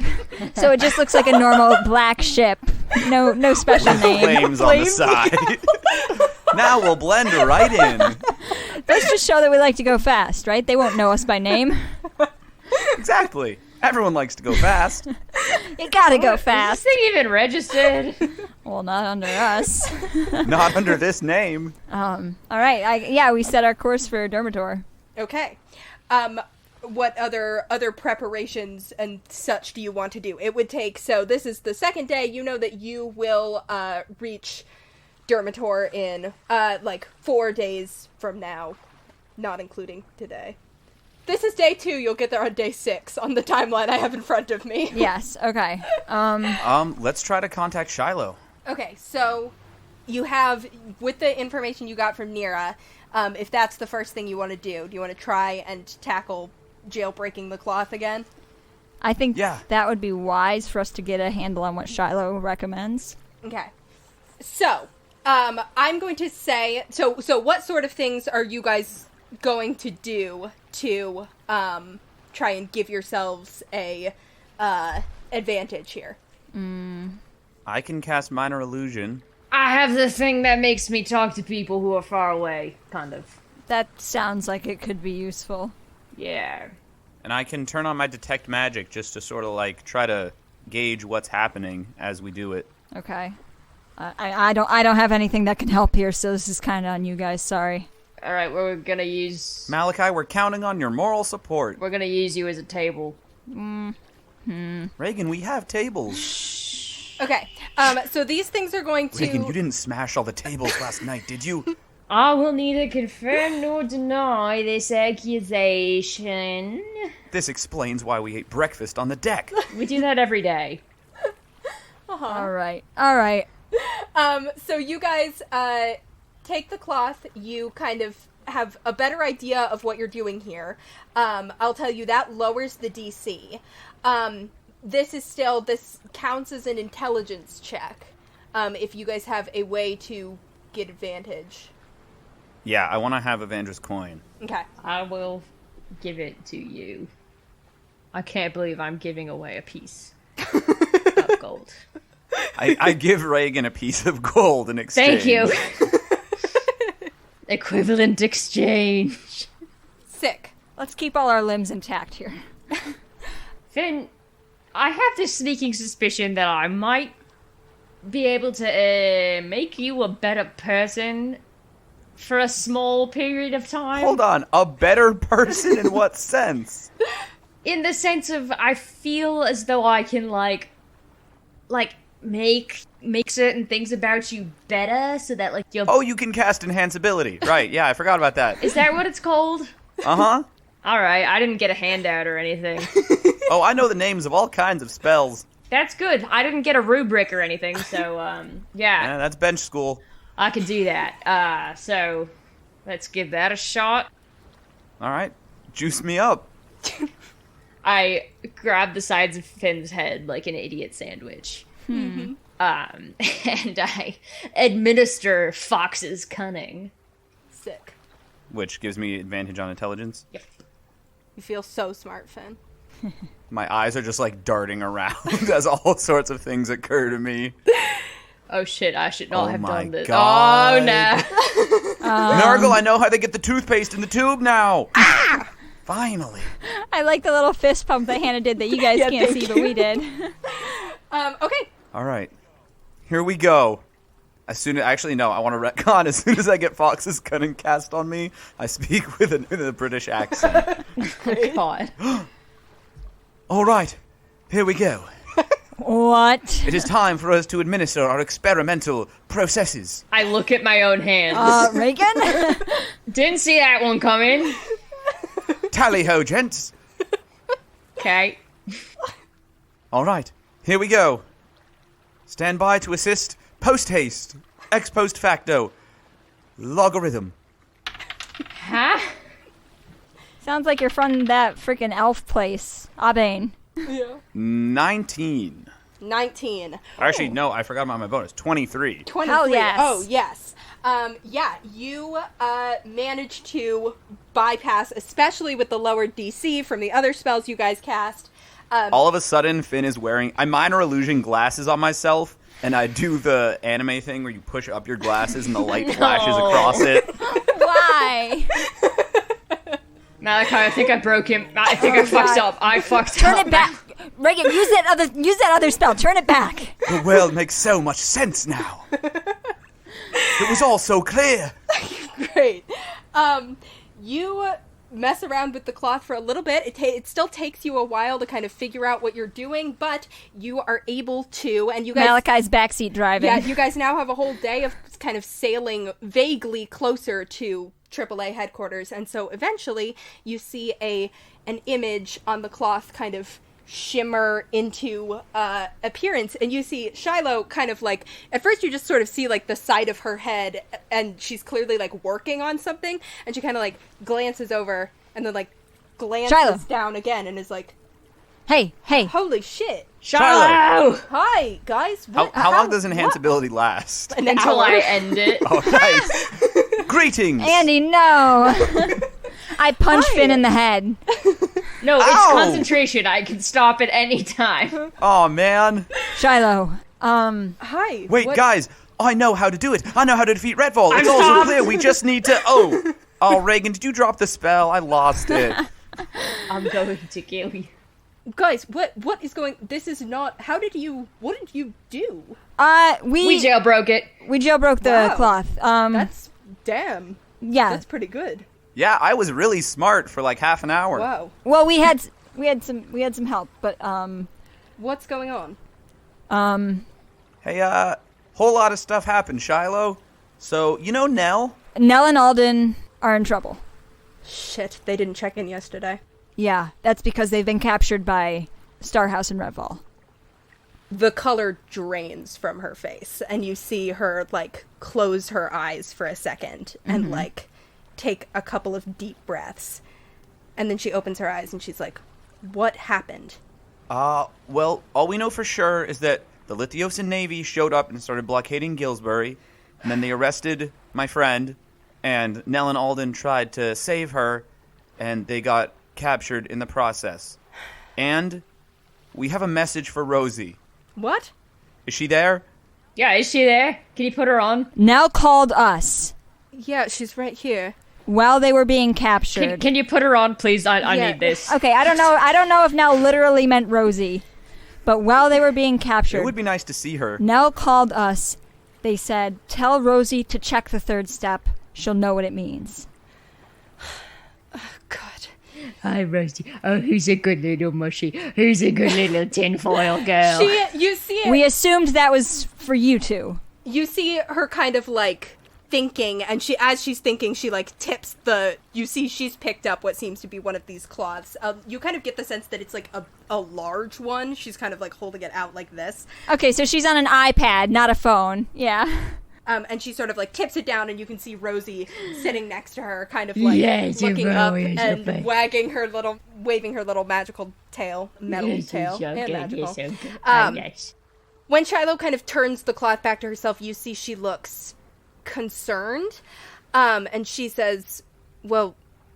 So it just looks like a normal black ship. No special name. Flames on the side. Now we'll blend right in. Let's just show that we like to go fast, right? They won't know us by name. Exactly. Everyone likes to go fast. You gotta go Is fast. this thing even registered? Well, not under us. Not under this name. All right. We set our course for Dermator. Okay. What other preparations and such do you want to do? It would take, so this is the second day. You know that you will reach Dermator in 4 days from now, not including today. This is day 2. You'll get there on day 6 on the timeline I have in front of me. Yes. Okay. Let's try to contact Shiloh. Okay, so you have, with the information you got from Nira, if that's the first thing you want to do you want to try and tackle jailbreaking the cloth again? I think that would be wise for us to get a handle on what Shiloh recommends. Okay. So, I'm going to say, so what sort of things are you guys going to do to try and give yourselves a advantage here? I can cast Minor Illusion. I have the thing that makes me talk to people who are far away, kind of. That sounds like it could be useful. Yeah. And I can turn on my Detect Magic just to sort of try to gauge what's happening as we do it. Okay. I don't have anything that can help here, so this is kind of on you guys. Sorry. All right, we're gonna use. Malachi, we're counting on your moral support. We're gonna use you as a table. Regin, we have tables. Okay, so these things are going to... Regin, you didn't smash all the tables last night, did you? I will neither confirm nor deny this accusation. This explains why we ate breakfast on the deck. We do that every day. All right. So you guys take the cloth. You kind of have a better idea of what you're doing here. I'll tell you that lowers the DC. This counts as an intelligence check. If you guys have a way to get advantage. Yeah, I want to have Evandra's coin. Okay. I will give it to you. I can't believe I'm giving away a piece of gold. I give Regin a piece of gold in exchange. Thank you. Equivalent exchange. Sick. Let's keep all our limbs intact here. Finn, I have this sneaking suspicion that I might be able to make you a better person for a small period of time. Hold on, a better person in what sense? In the sense of, I feel as though I can, like make certain things about you better, so that, like, you're... Oh, you can cast Enhanceability. Right, yeah, I forgot about that. Is that what it's called? Uh-huh. Alright, I didn't get a handout or anything. Oh, I know the names of all kinds of spells. That's good. I didn't get a rubric or anything, so, yeah. Yeah, that's bench school. I can do that. So, let's give that a shot. All right, juice me up. I grab the sides of Finn's head like an idiot sandwich. And I administer Fox's cunning. Sick. Which gives me advantage on intelligence. Yep. You feel so smart, Finn. My eyes are just like darting around as all sorts of things occur to me. Oh shit, I should not Oh have my done this. God. Oh no. Nargle, I know how they get the toothpaste in the tube now. Finally. I like the little fist pump that Hannah did that you guys can't see, but we did. Okay. All right, here we go. Actually, no, I want to retcon. As soon as I get Fox's cunning cast on me, I speak with a British accent. Oh god. All right, here we go. What? It is time for us to administer our experimental processes. I look at my own hands. Regin? Didn't see that one coming. Tally-ho, gents. Okay. All right, here we go. Stand by to assist. Post-haste. Ex post facto. Logarithm. Huh? Sounds like you're from that freaking elf place. Abane. Yeah. 19. 19. Actually, no, I forgot about my bonus. 23. 23. Hell yes. Oh, yes. Yeah, you managed to bypass, especially with the lower DC from the other spells you guys cast. All of a sudden, Finn is wearing... I minor illusion glasses on myself, and I do the anime thing where you push up your glasses and the light flashes across it. Why? Malachi, I think I broke him. I think I fucked up. I fucked up. Turn it back. Regin, use that other spell. Turn it back. The world makes so much sense now. It was all so clear. Great. You mess around with the cloth for a little bit. It still takes you a while to kind of figure out what you're doing, but you are able to, and you guys... Malachi's backseat driving. Yeah, you guys now have a whole day of kind of sailing vaguely closer to AAA headquarters, and so eventually you see an image on the cloth kind of shimmer into appearance, and you see Shiloh kind of like, at first you just sort of see like the side of her head, and she's clearly like working on something, and she kind of like glances over and then like glances Shiloh. down again and is like, Hey. holy shit. Shiloh! Hi, guys. How long does enhanceability last? An Until hour. I end it. Oh, nice. Greetings. Andy, no. I punch Finn in the head. No, it's Ow! concentration. I can stop at any time. Oh, man. Shiloh. Hi. Wait, what- guys. I know how to do it. I know how to defeat Redfall. It's I'm all so stopped. clear. We just need to... Oh, Regin, did you drop the spell? I lost it. I'm going to kill you. Guys, what is going... This is not... What did you do? We jailbroke it. We jailbroke the Wow. cloth. That's... Damn. Yeah. That's pretty good. Yeah, I was really smart for like half an hour. Wow. Well, we had some help, but What's going on? Hey, whole lot of stuff happened, Shiloh. So, you know Nell? Nell and Alden are in trouble. Shit, they didn't check in yesterday. Yeah, that's because they've been captured by Starhouse and Redfall. The color drains from her face, and you see her, like, close her eyes for a second and, like, take a couple of deep breaths. And then she opens her eyes and she's like, what happened? Well, all we know for sure is that the Lithiosan Navy showed up and started blockading Gillsbury, and then they arrested my friend, and Nell and Alden tried to save her, and they got captured in the process. And we have a message for Rosie. What? Is she there? Yeah, is she there? Can you put her on? Nell called us Yeah, she's right here. while they were being captured. Can you put her on, please? I Yeah. need this. Okay, I don't know if Nell literally meant Rosie, but while they were being captured, It would be nice to see her. Nell called us. They said, tell Rosie to check the third step. She'll know what it means. God. Hi, Rosie. Oh, who's a good little mushy? Who's a good little tinfoil girl? You see it. We assumed that was for you two. You see her kind of, like, thinking, and as she's thinking, she, like, tips you see she's picked up what seems to be one of these cloths. You kind of get the sense that it's, like, a large one. She's kind of, like, holding it out like this. Okay, so she's on an iPad, not a phone. Yeah. And she sort of, like, tips it down, and you can see Rosie sitting next to her, kind of, like, Yes, looking you're up always and lovely. waving her little magical tail, metal Yes, tail. you're so And good, magical. you're so good. Oh, yes. When Shiloh kind of turns the cloth back to herself, you see she looks concerned. And she says, well,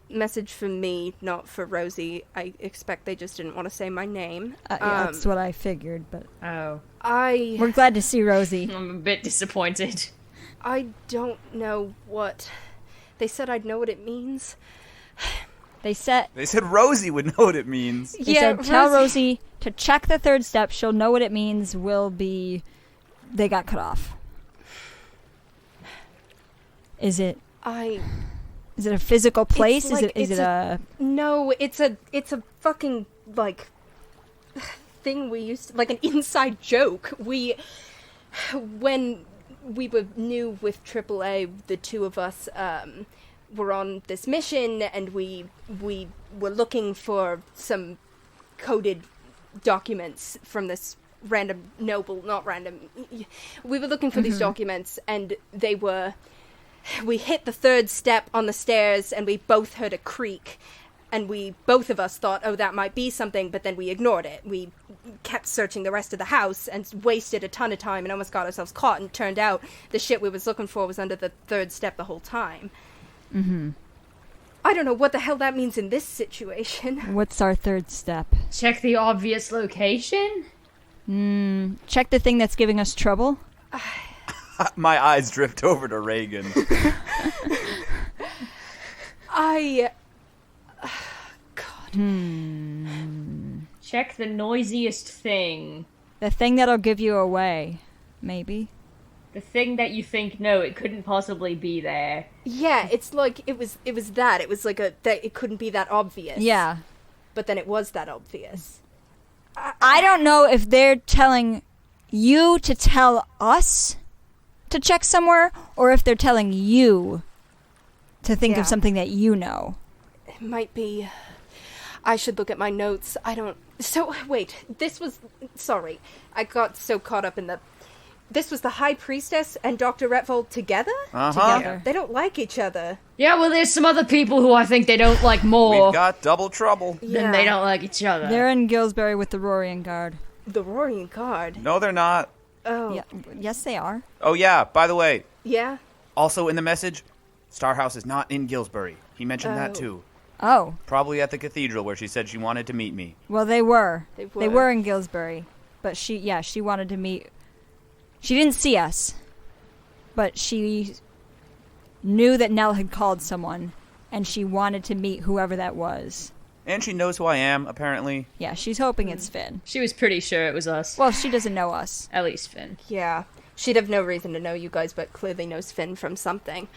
message for me, not for Rosie. I expect they just didn't want to say my name. Yeah, that's what I figured, but Oh, we're glad to see Rosie. I'm a bit disappointed. I don't know what... They said I'd know what it means. They said Rosie would know what it means. They said, tell Rosie to check the third step. She'll know what it means. They got cut off. Is it a physical place? No, it's a fucking, like, thing we used to, like, an inside joke. When we were new with AAA, the two of us, were on this mission, and we were looking for some coded documents from this random not random. We were looking for these documents, and we hit the third step on the stairs, and we both heard a creak, and both of us thought, oh, that might be something, but then we ignored it. We kept searching the rest of the house and wasted a ton of time and almost got ourselves caught, and it turned out the shit we was looking for was under the third step the whole time. Mm-hmm. I don't know what the hell that means in this situation. What's our third step? Check the obvious location? Check the thing that's giving us trouble? My eyes drift over to Regin. God. Check the noisiest thing. The thing that'll give you away, maybe. The thing that you think, no, it couldn't possibly be there. Yeah, it's like, it was that. It was like that it couldn't be that obvious. Yeah. But then it was that obvious. I don't know if they're telling you to tell us to check somewhere, or if they're telling you to think of something that you know. It might be... I should look at my notes. So, wait. Sorry. I got so caught up in this was the High Priestess and Dr. Retvold together? Uh-huh. Together. They don't like each other. Yeah, well, there's some other people who I think they don't like more We've got double trouble. than they don't like each other. They're in Gillsbury with the Rorian Guard. The Roaring Guard. No, they're not. Oh. Yeah. Yes, they are. Oh, yeah, by the way, Yeah? also in the message, Starhouse is not in Gillsbury. He mentioned that, too. Oh. Probably at the cathedral where she said she wanted to meet me. Well, they were. They They were. were in Gillsbury. But she wanted to meet... She didn't see us. But she knew that Nell had called someone, and she wanted to meet whoever that was. And she knows who I am, apparently. Yeah, she's hoping it's Finn. She was pretty sure it was us. Well, she doesn't know us. At least Finn. Yeah. She'd have no reason to know you guys, but clearly knows Finn from something.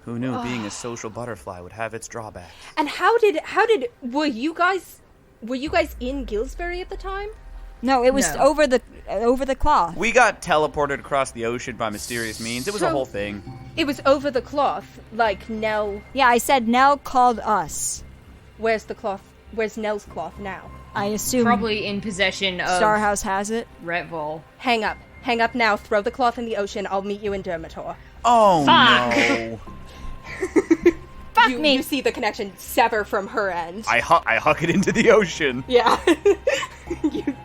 Who knew being a social butterfly would have its drawbacks? And were you guys in Gillsbury at the time? No, it was No. over the cloth. We got teleported across the ocean by mysterious means. It was a whole thing. It was over the cloth, like Nell. Yeah, I said Nell called us. Where's the cloth? Where's Nell's cloth now? I assume Probably in possession of Starhouse has it. Retvol. Hang up. Hang up now. Throw the cloth in the ocean. I'll meet you in Dermator. Oh, Fuck. no. Fuck You, me. you see the connection sever from her end. I huck it into the ocean. Yeah.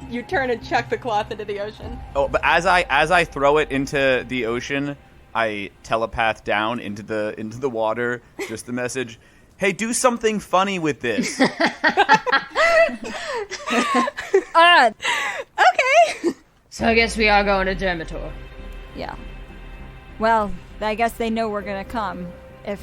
you turn and chuck the cloth into the ocean. Oh, but as I throw it into the ocean, I telepath down into the water. Just the message: hey, do something funny with this. Okay. So I guess we are going to Dermator. Yeah. Well, I guess they know we're gonna come. If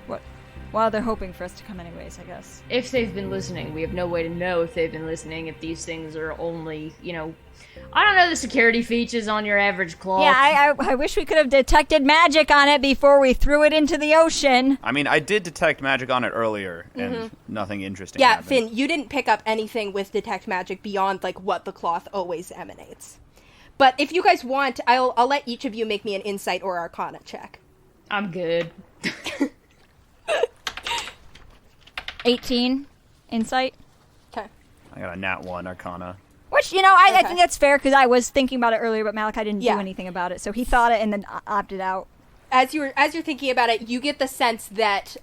what? Well, they're hoping for us to come anyways, I guess. If they've been listening, we have no way to know if they've been listening, if these things are only, I don't know the security features on your average cloth. Yeah, I wish we could have detected magic on it before we threw it into the ocean. I mean, I did detect magic on it earlier, and nothing interesting Yeah, happened. Finn, you didn't pick up anything with detect magic beyond like what the cloth always emanates. But if you guys want, I'll let each of you make me an insight or arcana check. I'm good. 18 insight. Okay. I got a nat 1 arcana. Which, I Okay. think that's fair because I was thinking about it earlier, but Malachi didn't Yeah. do anything about it. So he thought it and then opted out. As you're thinking about it, you get the sense that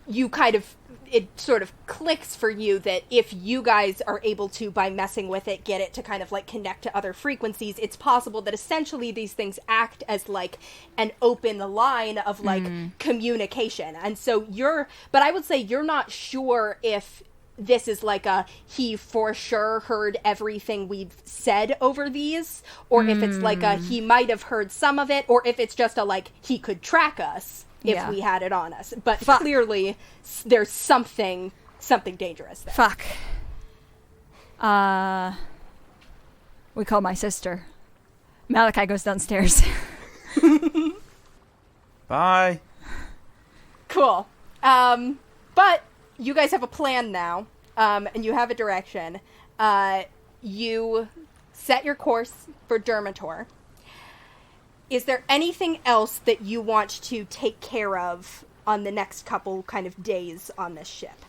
you kind of, it sort of clicks for you that if you guys are able to, by messing with it, get it to kind of like connect to other frequencies, it's possible that essentially these things act as like an open line of like communication. And so but I would say you're not sure if this is like he for sure heard everything we've said over these, or if it's like he might have heard some of it, or if it's just he could track us if we had it on us. But clearly there's something dangerous there. Fuck. We call my sister. Malachi goes downstairs. Bye. Cool. But you guys have a plan now, and you have a direction. You set your course for Dermator. Is there anything else that you want to take care of on the next couple kind of days on this ship?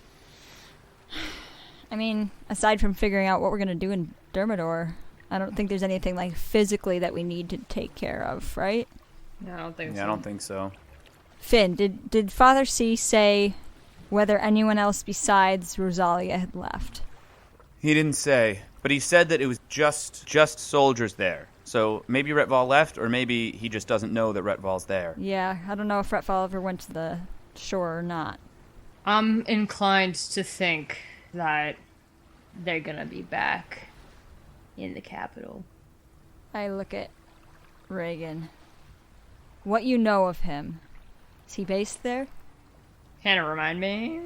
I mean, aside from figuring out what we're going to do in Dermator, I don't think there's anything like physically that we need to take care of, right? No, I don't think so. Yeah, I don't think so. Finn, did Father C say whether anyone else besides Rosalia had left? He didn't say, but he said that it was just soldiers there. So maybe Retvol left, or maybe he just doesn't know that Retvol's there. Yeah, I don't know if Retvol ever went to the shore or not. I'm inclined to think that they're gonna be back in the capital. I look at Regin. What you know of him? Is he based there? Kind of remind me.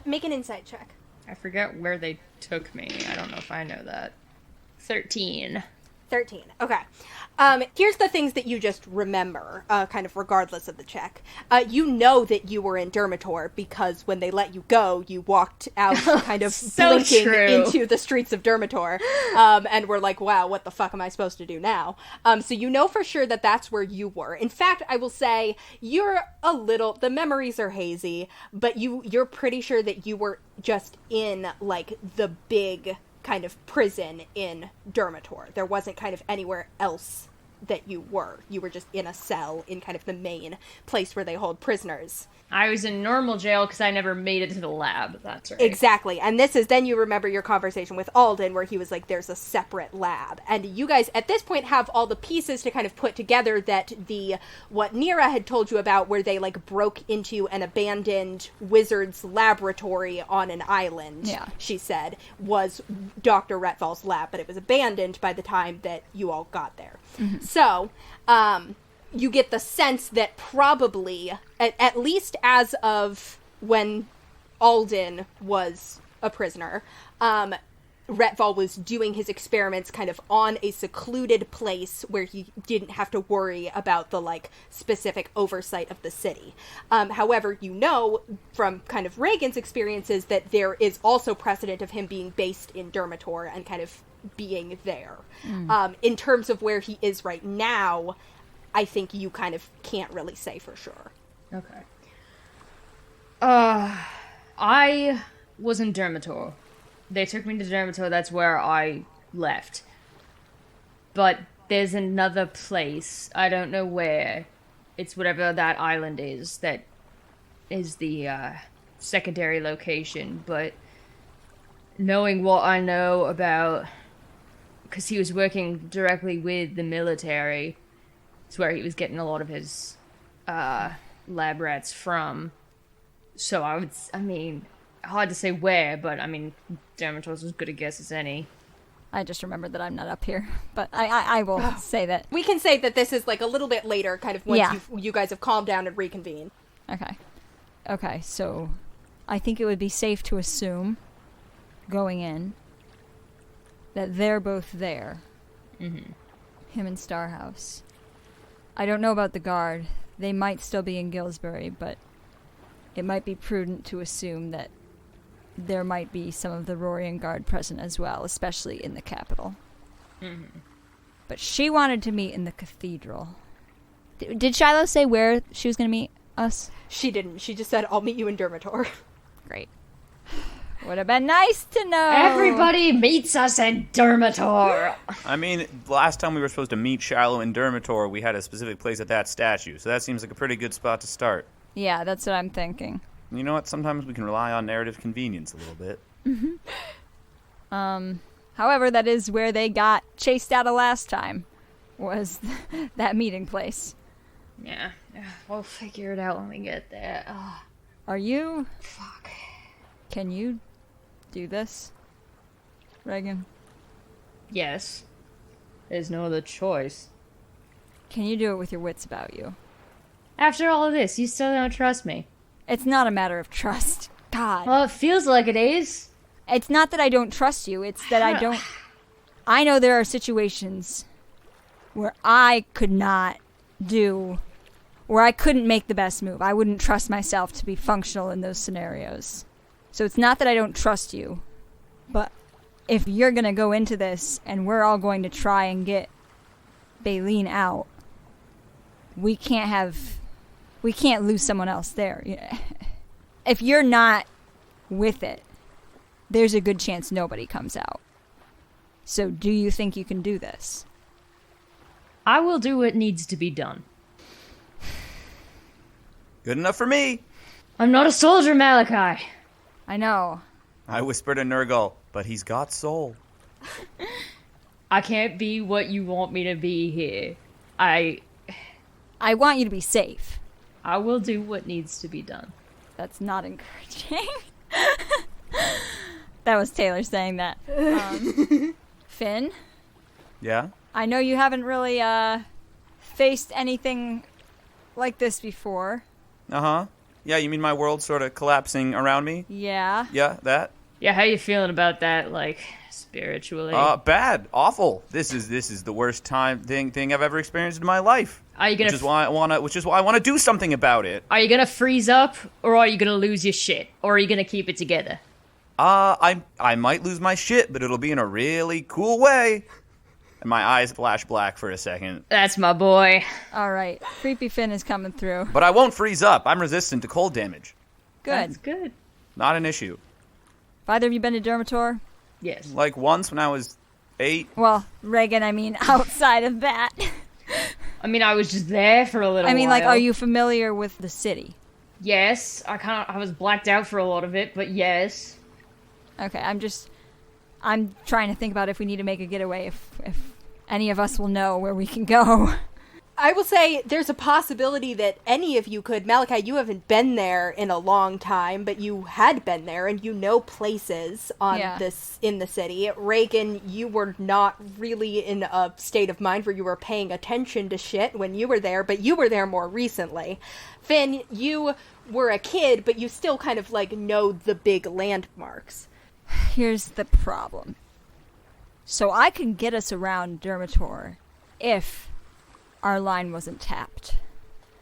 Make an insight check. I forget where they took me. I don't know if I know that. 13. 13. Okay. Here's the things that you just remember, kind of regardless of the check. You know that you were in Dermator because when they let you go, you walked out kind of So blinking true. into the streets of Dermator, and were like, wow, what the fuck am I supposed to do now? So you know for sure that that's where you were. In fact, I will say the memories are hazy, but you're pretty sure that you were just in, like, the big kind of prison in Dermator. There wasn't kind of anywhere else that you were. You were just in a cell in kind of the main place where they hold prisoners. I was in normal jail because I never made it to the lab. That's right. Exactly. And then you remember your conversation with Alden where he was like, there's a separate lab. And you guys at this point have all the pieces to kind of put together that what Nira had told you about, where they like broke into an abandoned wizard's laboratory on an island, she said, was Dr. Retvol's lab, but it was abandoned by the time that you all got there. Mm-hmm. So, you get the sense that probably, at least as of when Alden was a prisoner, Retvol was doing his experiments kind of on a secluded place where he didn't have to worry about the, like, specific oversight of the city. However, you know from kind of Regin's experiences that there is also precedent of him being based in Dermator and kind of being there. In terms of where he is right now, I think you kind of can't really say for sure. Okay. I was in Dermator. They took me to Dermator, that's where I left. But there's another place, I don't know where. It's whatever that island is, that is the secondary location, but knowing what I know about, because he was working directly with the military, it's where he was getting a lot of his lab rats from. So I mean, hard to say where, but I mean, Dermator's as good a guess as any. I just remembered that I'm not up here, but I will say that. We can say that this is like a little bit later, kind of once you guys have calmed down and reconvened. Okay, so I think it would be safe to assume, going in, that they're both there. Mm-hmm. Him and Starhouse. I don't know about the guard. They might still be in Gillsbury, but it might be prudent to assume that there might be some of the Rorian Guard present as well, especially in the capital. Mm-hmm. But she wanted to meet in the cathedral. Did Shiloh say where she was going to meet us? She didn't. She just said, I'll meet you in Dermator. Great. Would have been nice to know. Everybody meets us in Dermator. I mean, last time we were supposed to meet Shiloh in Dermator, we had a specific place at that statue, so that seems like a pretty good spot to start. Yeah, that's what I'm thinking. You know what? Sometimes we can rely on narrative convenience a little bit. Mm-hmm. However, that is where they got chased out of last time, was that meeting place. Yeah, we'll figure it out when we get there. Are you... Fuck. Can you do this, Regin? Yes. There's no other choice. Can you do it with your wits about you? After all of this, you still don't trust me. It's not a matter of trust. God. Well, it feels like it is. It's not that I don't trust you, it's that I don't... I know there are situations where I could not do... where I couldn't make the best move. I wouldn't trust myself to be functional in those scenarios. So it's not that I don't trust you, but if you're going to go into this and we're all going to try and get Baleen out, we can't lose someone else there. If you're not with it, there's a good chance nobody comes out. So do you think you can do this? I will do what needs to be done. Good enough for me. I'm not a soldier, Malachi. I know. I whispered to Nurgle, but he's got soul. I can't be what you want me to be here. I want you to be safe. I will do what needs to be done. That's not encouraging. That was Taylor saying that. Finn? Yeah? I know you haven't really faced anything like this before. Uh-huh. Yeah, you mean my world sort of collapsing around me? Yeah. Yeah, that? Yeah, how you feeling about that, like, spiritually? Bad. Awful. This is the worst thing I've ever experienced in my life. Are you gonna which is why I want to do something about it. Are you gonna freeze up, or are you gonna lose your shit? Or are you gonna keep it together? I might lose my shit, but it'll be in a really cool way. And my eyes flash black for a second. That's my boy. All right. Creepy Finn is coming through. But I won't freeze up. I'm resistant to cold damage. Good. That's good. Not an issue. Have either of you been to Dermator? Yes. Like once when I was 8. Well, Regin, I mean, outside of that. I mean, I was just there for a little while. I mean, like, are you familiar with the city? Yes. I was blacked out for a lot of it, but yes. Okay, I'm trying to think about if we need to make a getaway, if any of us will know where we can go. I will say there's a possibility that any of you could. Malachi, you haven't been there in a long time, but you had been there and you know places in the city. Regin, you were not really in a state of mind where you were paying attention to shit when you were there, but you were there more recently. Finn, you were a kid, but you still kind of like know the big landmarks. Here's the problem. So I can get us around Dermator if our line wasn't tapped.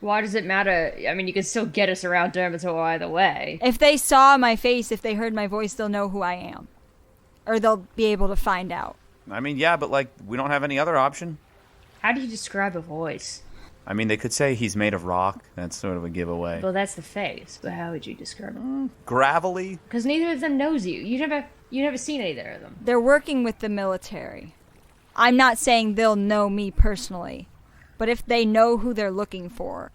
Why does it matter? I mean, you can still get us around Dermator either way. If they saw my face, if they heard my voice, they'll know who I am. Or they'll be able to find out. I mean, yeah, but, like, we don't have any other option. How do you describe a voice? I mean, they could say he's made of rock. That's sort of a giveaway. Well, that's the face, but how would you describe it? Gravelly? Because neither of them knows you. You never seen either of them. They're working with the military. I'm not saying they'll know me personally, but if they know who they're looking for,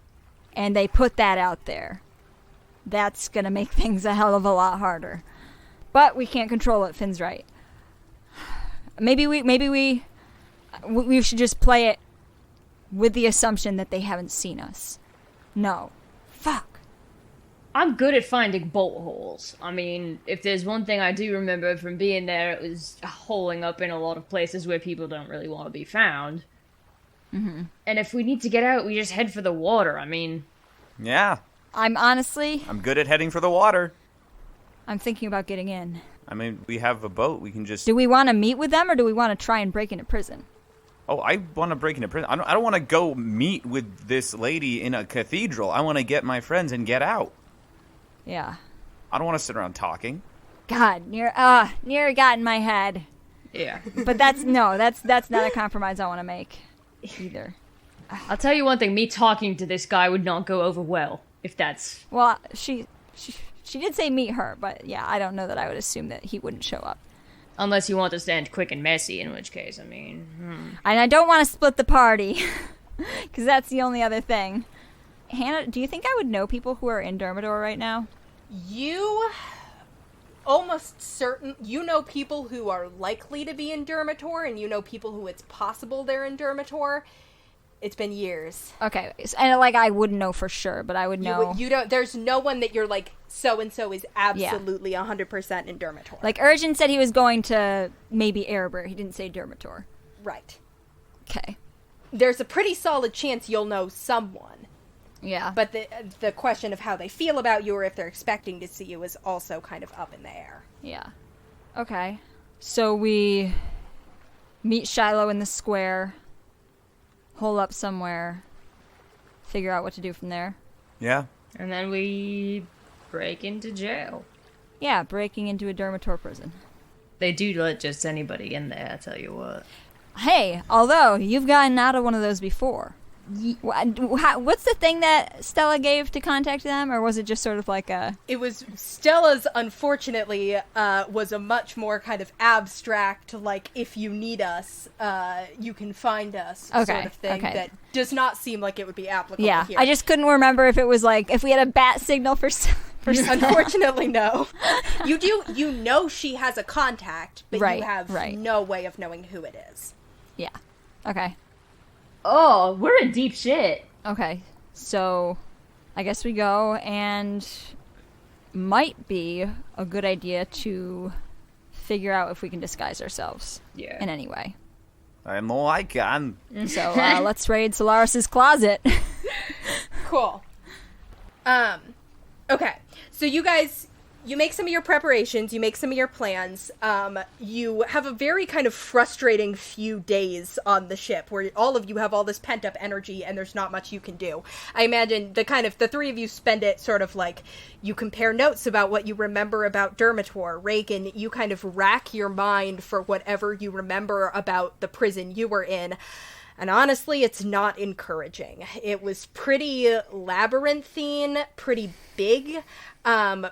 and they put that out there, that's gonna make things a hell of a lot harder. But we can't control it. Finn's right. Maybe we should just play it with the assumption that they haven't seen us. No. Fuck. I'm good at finding bolt holes. I mean, if there's one thing I do remember from being there, it was holing up in a lot of places where people don't really want to be found. Mm-hmm. And if we need to get out, we just head for the water. I mean... Yeah. I'm good at heading for the water. I'm thinking about getting in. I mean, we have a boat. We can just... Do we want to meet with them, or do we want to try and break into prison? Oh, I want to break into prison. I don't want to go meet with this lady in a cathedral. I want to get my friends and get out. Yeah. I don't want to sit around talking. God, near got in my head. Yeah. But that's not a compromise I want to make either. I'll tell you one thing, me talking to this guy would not go over well, if that's... Well, she did say meet her, but yeah, I don't know that I would assume that he wouldn't show up. Unless you want this to end quick and messy, in which case, I mean... And I don't want to split the party, because that's the only other thing. Hannah, do you think I would know people who are in Dermador right now? You almost certain you know people who are likely to be in Dermator, and you know people who it's possible they're in Dermator. It's been years. Okay, and like I wouldn't know for sure, but I would know. You don't. There's no one that you're like so and so is absolutely 100% in Dermator. Like Regin said, he was going to maybe Erebor. He didn't say Dermator. Right. Okay. There's a pretty solid chance you'll know someone. Yeah. But the question of how they feel about you or if they're expecting to see you is also kind of up in the air. Yeah. Okay. So we meet Shiloh in the square, hole up somewhere, figure out what to do from there. Yeah. And then we break into jail. Yeah, breaking into a Dermator prison. They do let just anybody in there, I tell you what. Hey, although you've gotten out of one of those before. What's the thing that Stella gave to contact them, or was it just sort of like a... It was... Stella's, unfortunately, was a much more kind of abstract, like, if you need us, you can find us sort of thing that does not seem like it would be applicable here. I just couldn't remember if it was like, if we had a bat signal for Unfortunately, no. You know she has a contact, but you have no way of knowing who it is. Yeah. Okay. Oh, we're in deep shit. Okay, so I guess we go, and might be a good idea to figure out if we can disguise ourselves in any way. I know I can. So let's raid Solaris's closet. Cool. Okay, so you guys... You make some of your preparations, you make some of your plans, you have a very kind of frustrating few days on the ship where all of you have all this pent-up energy and there's not much you can do. I imagine the three of you spend it sort of like, you compare notes about what you remember about Dermator. Regin, you kind of rack your mind for whatever you remember about the prison you were in. And honestly, it's not encouraging. It was pretty labyrinthine, pretty big,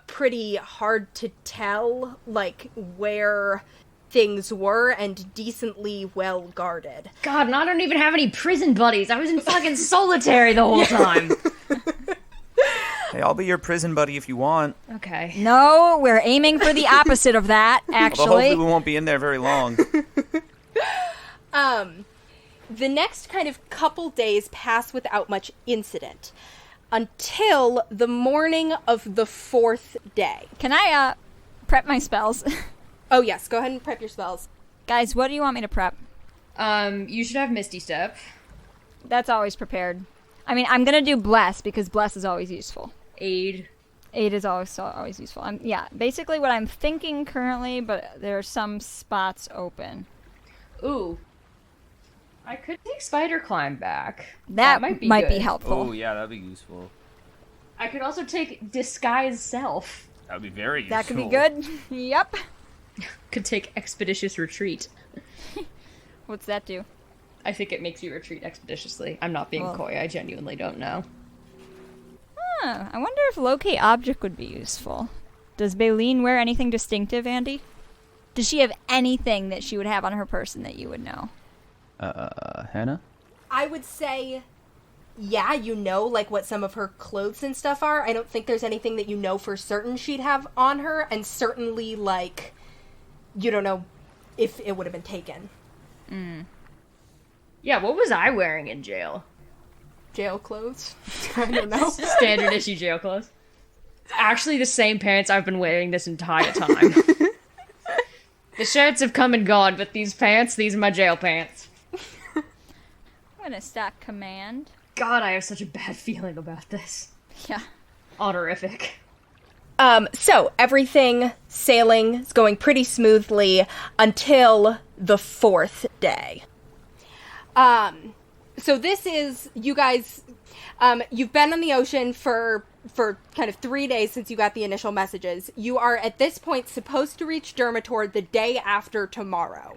pretty hard to tell, like, where things were, and decently well guarded. God, and I don't even have any prison buddies. I was in fucking solitary the whole time. Hey, I'll be your prison buddy if you want. Okay. No, we're aiming for the opposite of that, actually. Well, hopefully we won't be in there very long. The next kind of couple days pass without much incident until the morning of the fourth day. Can I prep my spells? Oh yes, go ahead and prep your spells. Guys, what do you want me to prep? You should have Misty Step. That's always prepared. I mean, I'm gonna do Bless because Bless is always useful. Aid. Aid is always useful. Basically what I'm thinking currently, but there are some spots open. Ooh. I could take Spider Climb back. That might be helpful. Oh, yeah, that'd be useful. I could also take Disguise Self. That'd be very useful. That could be good. Yep. Could take Expeditious Retreat. What's that do? I think it makes you retreat expeditiously. I'm not being coy. I genuinely don't know. Huh. I wonder if locate object would be useful. Does Baleen wear anything distinctive, Andy? Does she have anything that she would have on her person that you would know? Hannah? I would say, yeah, you know, like what some of her clothes and stuff are. I don't think there's anything that you know for certain she'd have on her, and certainly, like, you don't know if it would have been taken. Yeah, what was I wearing in jail? Jail clothes? I don't know. Standard issue jail clothes. Actually, the same pants I've been wearing this entire time. The shirts have come and gone, but these are my jail pants. I'm gonna stack command. God, I have such a bad feeling about this. Yeah. Honorific. So everything sailing is going pretty smoothly until the 4th day. So this is, you guys, you've been on the ocean for kind of 3 days since you got the initial messages. You are at this point supposed to reach Dermator the day after tomorrow.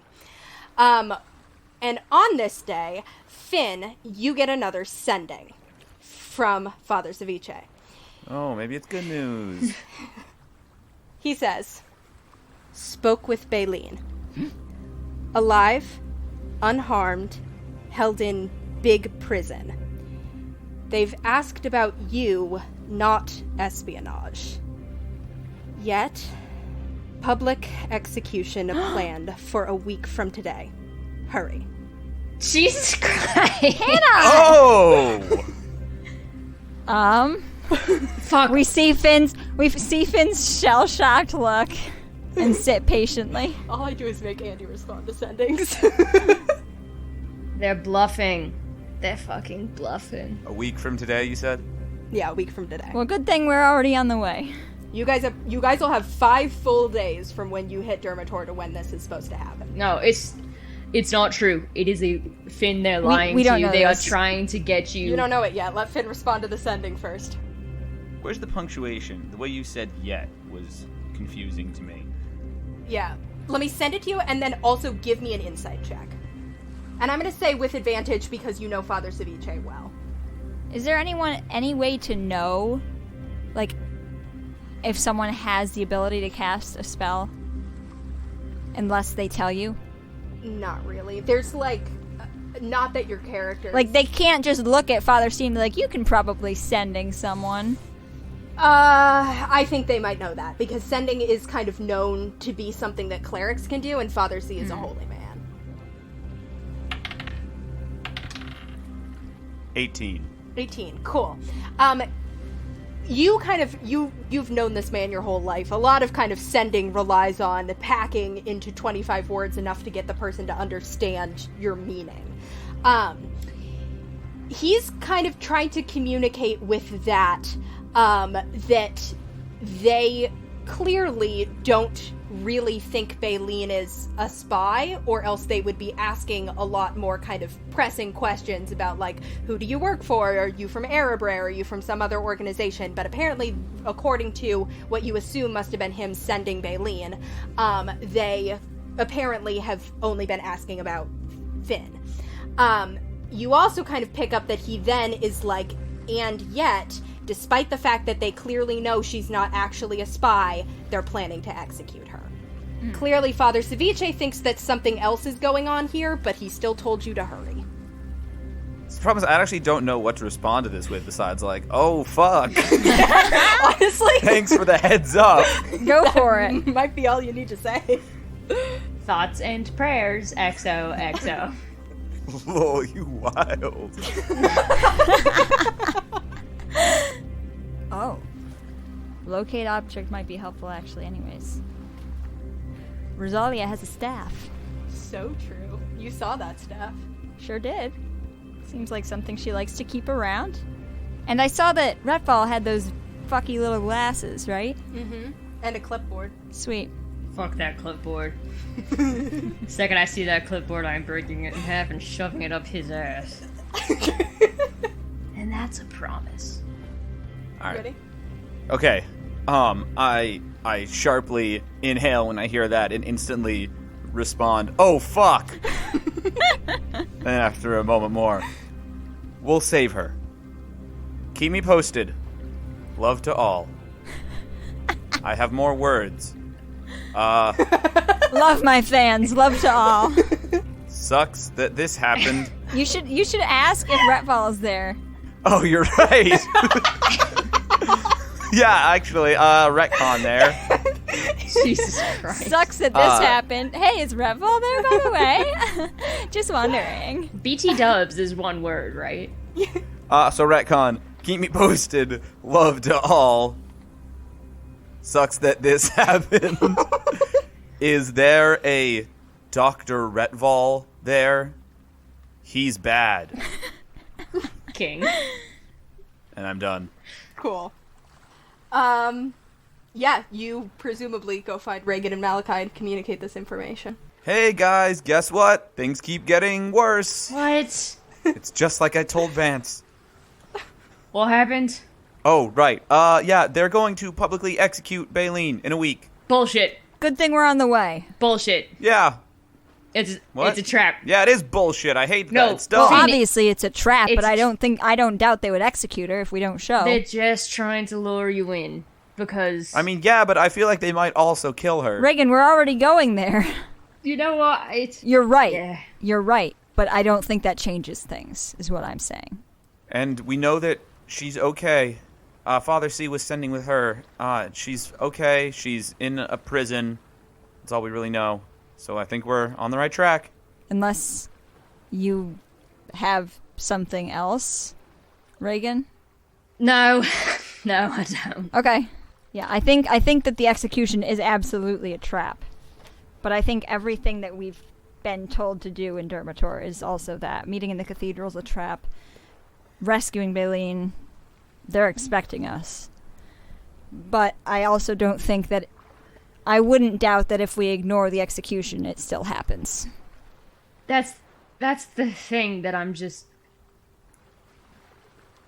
And on this day, Finn, you get another sending from Father Ceviche. Oh, maybe it's good news. He says, spoke with Baleen. Alive, unharmed, held in big prison. They've asked about you, not espionage. Yet, public execution planned for a week from today. Hurry. Jesus Christ! Oh! Fuck. We see Finn's shell-shocked look and sit patiently. All I do is make Andy respond to sendings. They're bluffing. They're fucking bluffing. A week from today, you said? Yeah, a week from today. Well, good thing we're already on the way. You guys will have 5 full days from when you hit Dermator to when this is supposed to happen. No, it's not true. It is a Finn. They're lying we to don't you. know They this. are trying to get you. You don't know it yet. Let Finn respond to the sending first. Where's the punctuation? The way you said "yet" was confusing to me. Yeah. Let me send it to you and then also give me an insight check. And I'm going to say with advantage because you know Father Ceviche well. Is there any way to know, like, if someone has the ability to cast a spell unless they tell you? Not really. There's like, not that your character. Like, they can't just look at Father Steam and be like, you can probably sending someone. I think they might know that because sending is kind of known to be something that clerics can do, and Father C is a holy man. 18. 18. Cool. You've known this man your whole life. A lot of kind of sending relies on packing into 25 words enough to get the person to understand your meaning. He's kind of trying to communicate with that they clearly don't really think Baleen is a spy, or else they would be asking a lot more kind of pressing questions about, like, who do you work for? Are you from Erebray? Are you from some other organization? But apparently, according to what you assume must have been him sending Baleen, they apparently have only been asking about Finn. You also kind of pick up that he then is like, and yet, despite the fact that they clearly know she's not actually a spy, they're planning to execute her. Clearly, Father Ceviche thinks that something else is going on here, but he still told you to hurry. The problem is I actually don't know what to respond to this with besides like, oh, fuck. Honestly, Thanks for the heads up. Go for it. might be all you need to say. Thoughts and prayers. XOXO. Oh, you wild. Oh. Locate object might be helpful, actually, anyways. Rosalia has a staff. So true. You saw that stuff. Sure did. Seems like something she likes to keep around. And I saw that Retfall had those fucky little glasses, right? Mm-hmm. And a clipboard. Sweet. Fuck that clipboard. Second I see that clipboard, I'm breaking it in half and shoving it up his ass. And that's a promise. All right. Ready? Okay. I sharply inhale when I hear that, and instantly respond, "Oh, fuck!" And after a moment more, "We'll save her. Keep me posted. Love to all." I have more words. Love my fans. Love to all. Sucks that this happened. You should ask if Retval is there. Oh, you're right. Yeah, actually, retcon there. Jesus Christ. Sucks that this happened. Hey, is Retval there, by the way? Just wondering. BT dubs is one word, right? So retcon, keep me posted. Love to all. Sucks that this happened. Is there a Dr. Retval there? He's bad. King. And I'm done. Cool. Yeah, you presumably go find Regin and Malachi and communicate this information. Hey guys, guess what? Things keep getting worse. What? It's just like I told Vance. What happened? Oh, right. Yeah, they're going to publicly execute Baleen in a week. Bullshit. Good thing we're on the way. Bullshit. Yeah. It's What? a trap. Yeah, it is bullshit. I hate No, that. It's dumb. Well, obviously it's a trap, but It's- I don't doubt they would execute her if we don't show. They're just trying to lure you in because I mean, yeah, but I feel like they might also kill her. Reagan, we're already going there. you know what? It's You're right. Yeah. You're right. But I don't think that changes things, is what I'm saying. And we know that she's okay. Father C was sending with her. She's okay. She's in a prison. That's all we really know. So I think we're on the right track. Unless you have something else, Reagan? no, no, I don't. Okay. Yeah, I think that the execution is absolutely a trap. But I think everything that we've been told to do in Dermator is also that. Meeting in the cathedral's a trap. Rescuing Baleen, they're expecting us. But I also don't think that... I wouldn't doubt that if we ignore the execution, it still happens. That's the thing that I'm just...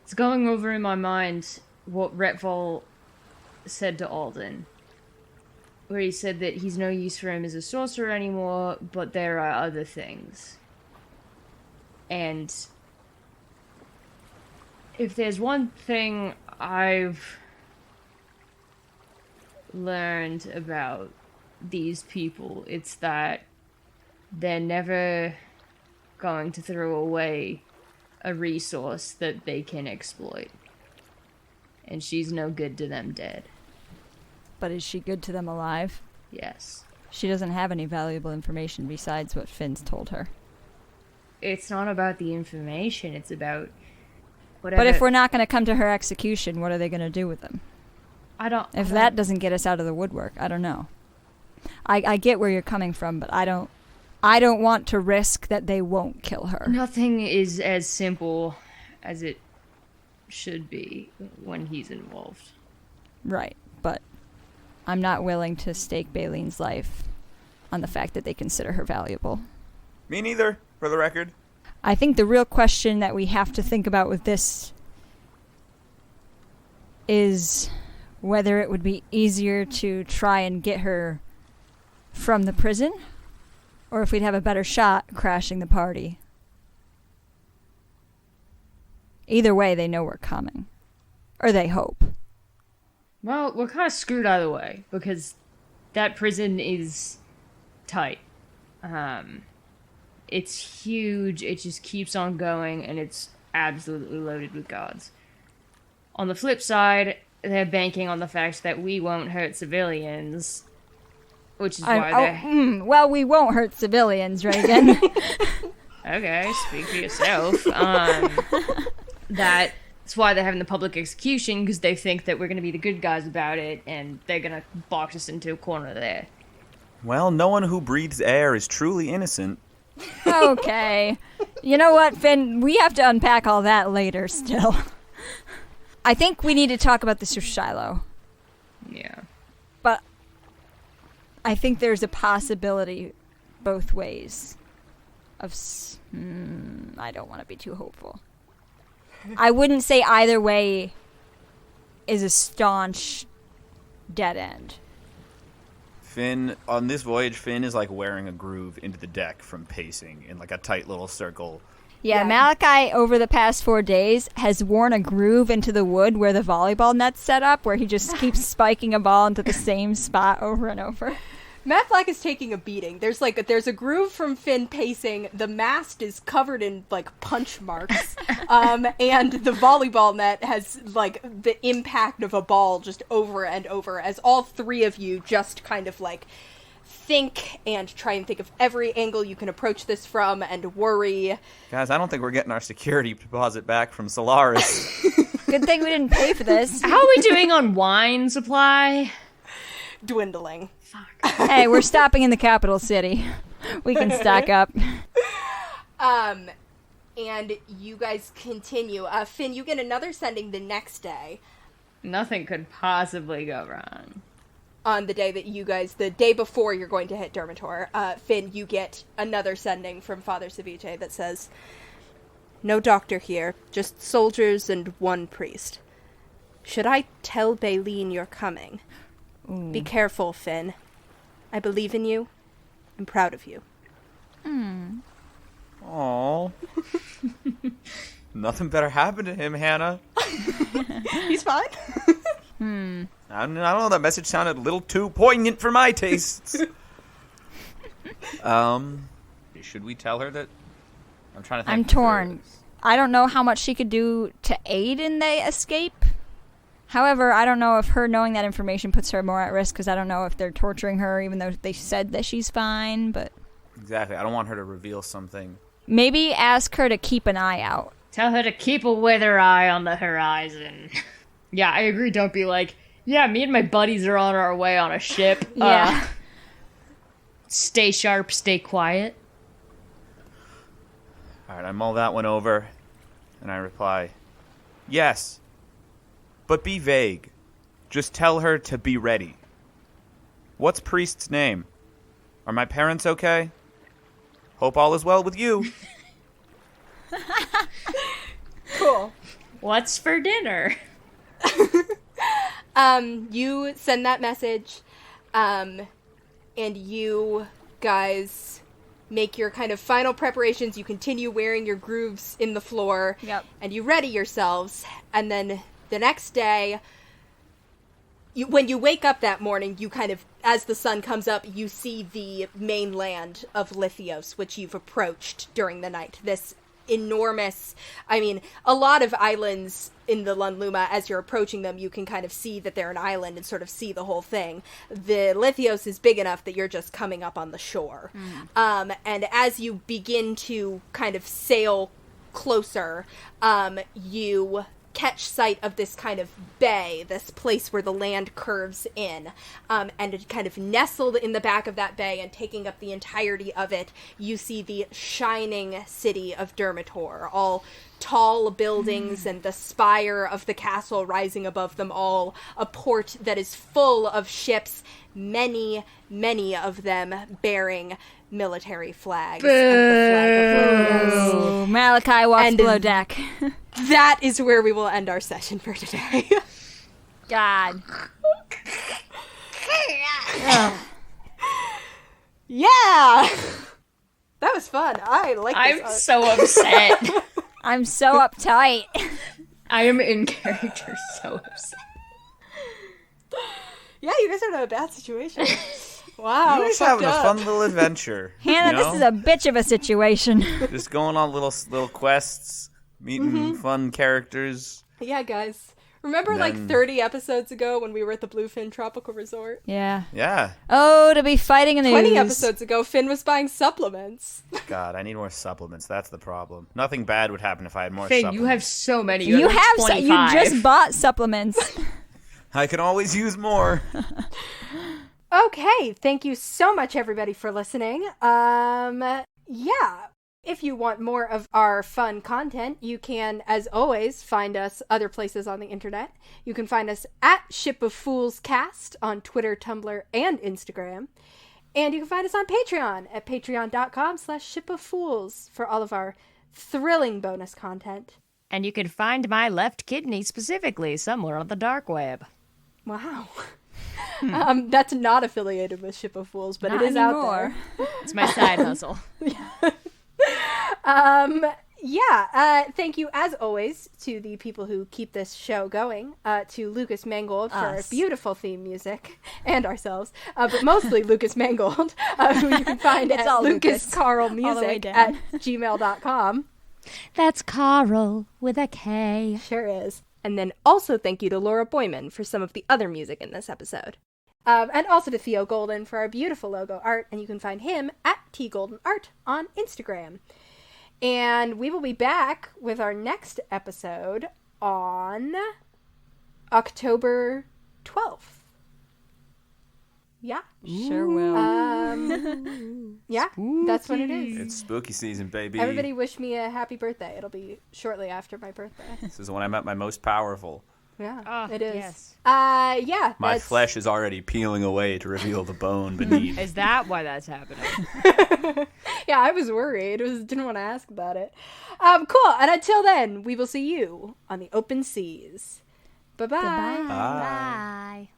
It's going over in my mind what Retval said to Alden. Where he said that he's no use for him as a sorcerer anymore, but there are other things. And if there's one thing I've learned about these people, it's that they're never going to throw away a resource that they can exploit. And she's no good to them dead. But is she good to them alive? Yes. She doesn't have any valuable information besides what Finn's told her. It's not about the information, it's about whatever. But if we're not going to come to her execution, what are they going to do with them? If that doesn't get us out of the woodwork, I don't know. I get where you're coming from, but I don't want to risk that they won't kill her. Nothing is as simple as it should be when he's involved. Right, but I'm not willing to stake Baleen's life on the fact that they consider her valuable. Me neither, for the record. I think the real question that we have to think about with this is whether it would be easier to try and get her from the prison, or if we'd have a better shot crashing the party. Either way, they know we're coming. Or they hope. Well, we're kind of screwed either way, because that prison is tight. It's huge, it just keeps on going, and it's absolutely loaded with guards. On the flip side, they're banking on the fact that we won't hurt civilians, which is why well, we won't hurt civilians, Reagan. Okay, speak for yourself. That's why they're having the public execution, because they think that we're going to be the good guys about it, and they're going to box us into a corner there. Well, no one who breathes air is truly innocent. Okay. You know what, Finn? We have to unpack all that later still. I think we need to talk about this with Shiloh. Yeah. But I think there's a possibility both ways. I don't want to be too hopeful. I wouldn't say either way is a staunch dead end. Finn, on this voyage, Finn is like wearing a groove into the deck from pacing in like a tight little circle. Yeah, Malachi, over the past 4 days, has worn a groove into the wood where the volleyball net's set up, where he just keeps spiking a ball into the same spot over and over. Matt Black is taking a beating. There's a groove from Finn pacing. The mast is covered in like punch marks, and the volleyball net has like the impact of a ball just over and over. As all three of you just kind of like think and try and think of every angle you can approach this from, and worry. Guys, I don't think we're getting our security deposit back from Solaris. Good thing we didn't pay for this. How are we doing on wine supply? Dwindling. Hey, we're stopping in the capital city. We can stock up. And you guys continue. Finn, you get another sending the next day. Nothing could possibly go wrong. On the day that the day before you're going to hit Dermator, Finn, you get another sending from Father Ceviche that says, "No doctor here, just soldiers and one priest. Should I tell Baleen you're coming? Ooh. Be careful, Finn. I believe in you. I'm proud of you." Aww. Nothing better happened to him, Hannah. He's fine. I don't know, that message sounded a little too poignant for my tastes. Should we tell her that? I'm trying to think. I'm torn. I don't know how much she could do to aid in the escape. However, I don't know if her knowing that information puts her more at risk, because I don't know if they're torturing her, even though they said that she's fine, but... Exactly. I don't want her to reveal something. Maybe ask her to keep an eye out. Tell her to keep a weather eye on the horizon. Yeah, I agree. Don't be like, yeah, me and my buddies are on our way on a ship. Yeah. Stay sharp, stay quiet. All right, I mull that one over, and I reply, yes, but be vague. Just tell her to be ready. What's priest's name? Are my parents okay? Hope all is well with you. Cool. What's for dinner? You send that message, and you guys make your kind of final preparations. You continue wearing your grooves in the floor. Yep. And you ready yourselves. And then the next day, when you wake up that morning, you kind of, as the sun comes up, you see the mainland of Lithios, which you've approached during the night. This enormous, a lot of islands in the Lunluma, as you're approaching them, you can kind of see that they're an island and sort of see the whole thing. The Lithios is big enough that you're just coming up on the shore. And as you begin to kind of sail closer, you catch sight of this kind of bay, this place where the land curves in, and it kind of nestled in the back of that bay and taking up the entirety of it, you see the shining city of Dermator, all tall buildings and the spire of the castle rising above them all, a port that is full of ships, many of them bearing military flags. And the flag of Lithios. Malachi walks below deck. That is where we will end our session for today. God. Yeah! That was fun. I like this. I'm so upset. I'm so uptight. I am in character so upset. Yeah, you guys are in a bad situation. Wow. You guys having a fun little adventure. Hannah, this is a bitch of a situation. Just going on little quests, meeting fun characters. Yeah, guys. Remember like 30 episodes ago when we were at the Bluefin Tropical Resort? Yeah. Yeah. Oh, to be fighting in the 20 ooze. episodes ago, Finn was buying supplements. God, I need more supplements. That's the problem. Nothing bad would happen if I had more Finn, supplements. you have so many. You have have 25. you just bought supplements. I can always use more. Okay, thank you so much, everybody, for listening. Yeah. If you want more of our fun content, you can, as always, find us other places on the internet. You can find us at Ship of Fools Cast on Twitter, Tumblr, and Instagram. And you can find us on Patreon at patreon.com/Ship of Fools for all of our thrilling bonus content. And you can find my left kidney specifically somewhere on the dark web. Wow. That's not affiliated with Ship of Fools, but Not it is anymore. out there. It's my side hustle. Thank you as always to the people who keep this show going, to Lucas Mangold for our beautiful theme music, and ourselves, but mostly Lucas Mangold, who you can find at lucascarlmusic@gmail.com. That's Carl with a K. Sure is. And then also thank you to Laura Boyman for some of the other music in this episode. And also to Theo Golden for our beautiful logo art, and you can find him at tgoldenart on Instagram. And we will be back with our next episode on October 12th. Yeah. Sure will. Yeah, that's what it is. It's spooky season, baby. Everybody wish me a happy birthday. It'll be shortly after my birthday. This is when I'm at my most powerful. Yeah, it is. Yes. Yeah. My flesh is already peeling away to reveal the bone beneath. Is that why that's happening? Yeah, I was worried. Didn't want to ask about it. Cool. And until then, we will see you on the open seas. Bye-bye. Bye.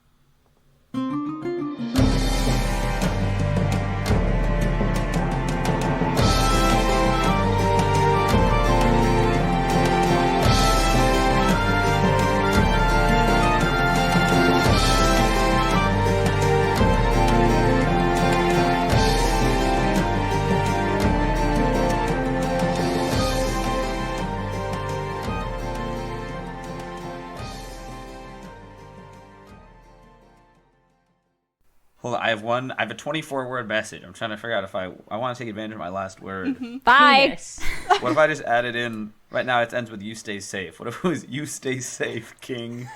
Hold on, I have a 24-word message. I'm trying to figure out if I want to take advantage of my last word. Bye. Penis. What if I just added in, right now it ends with you stay safe. What if it was you stay safe, king?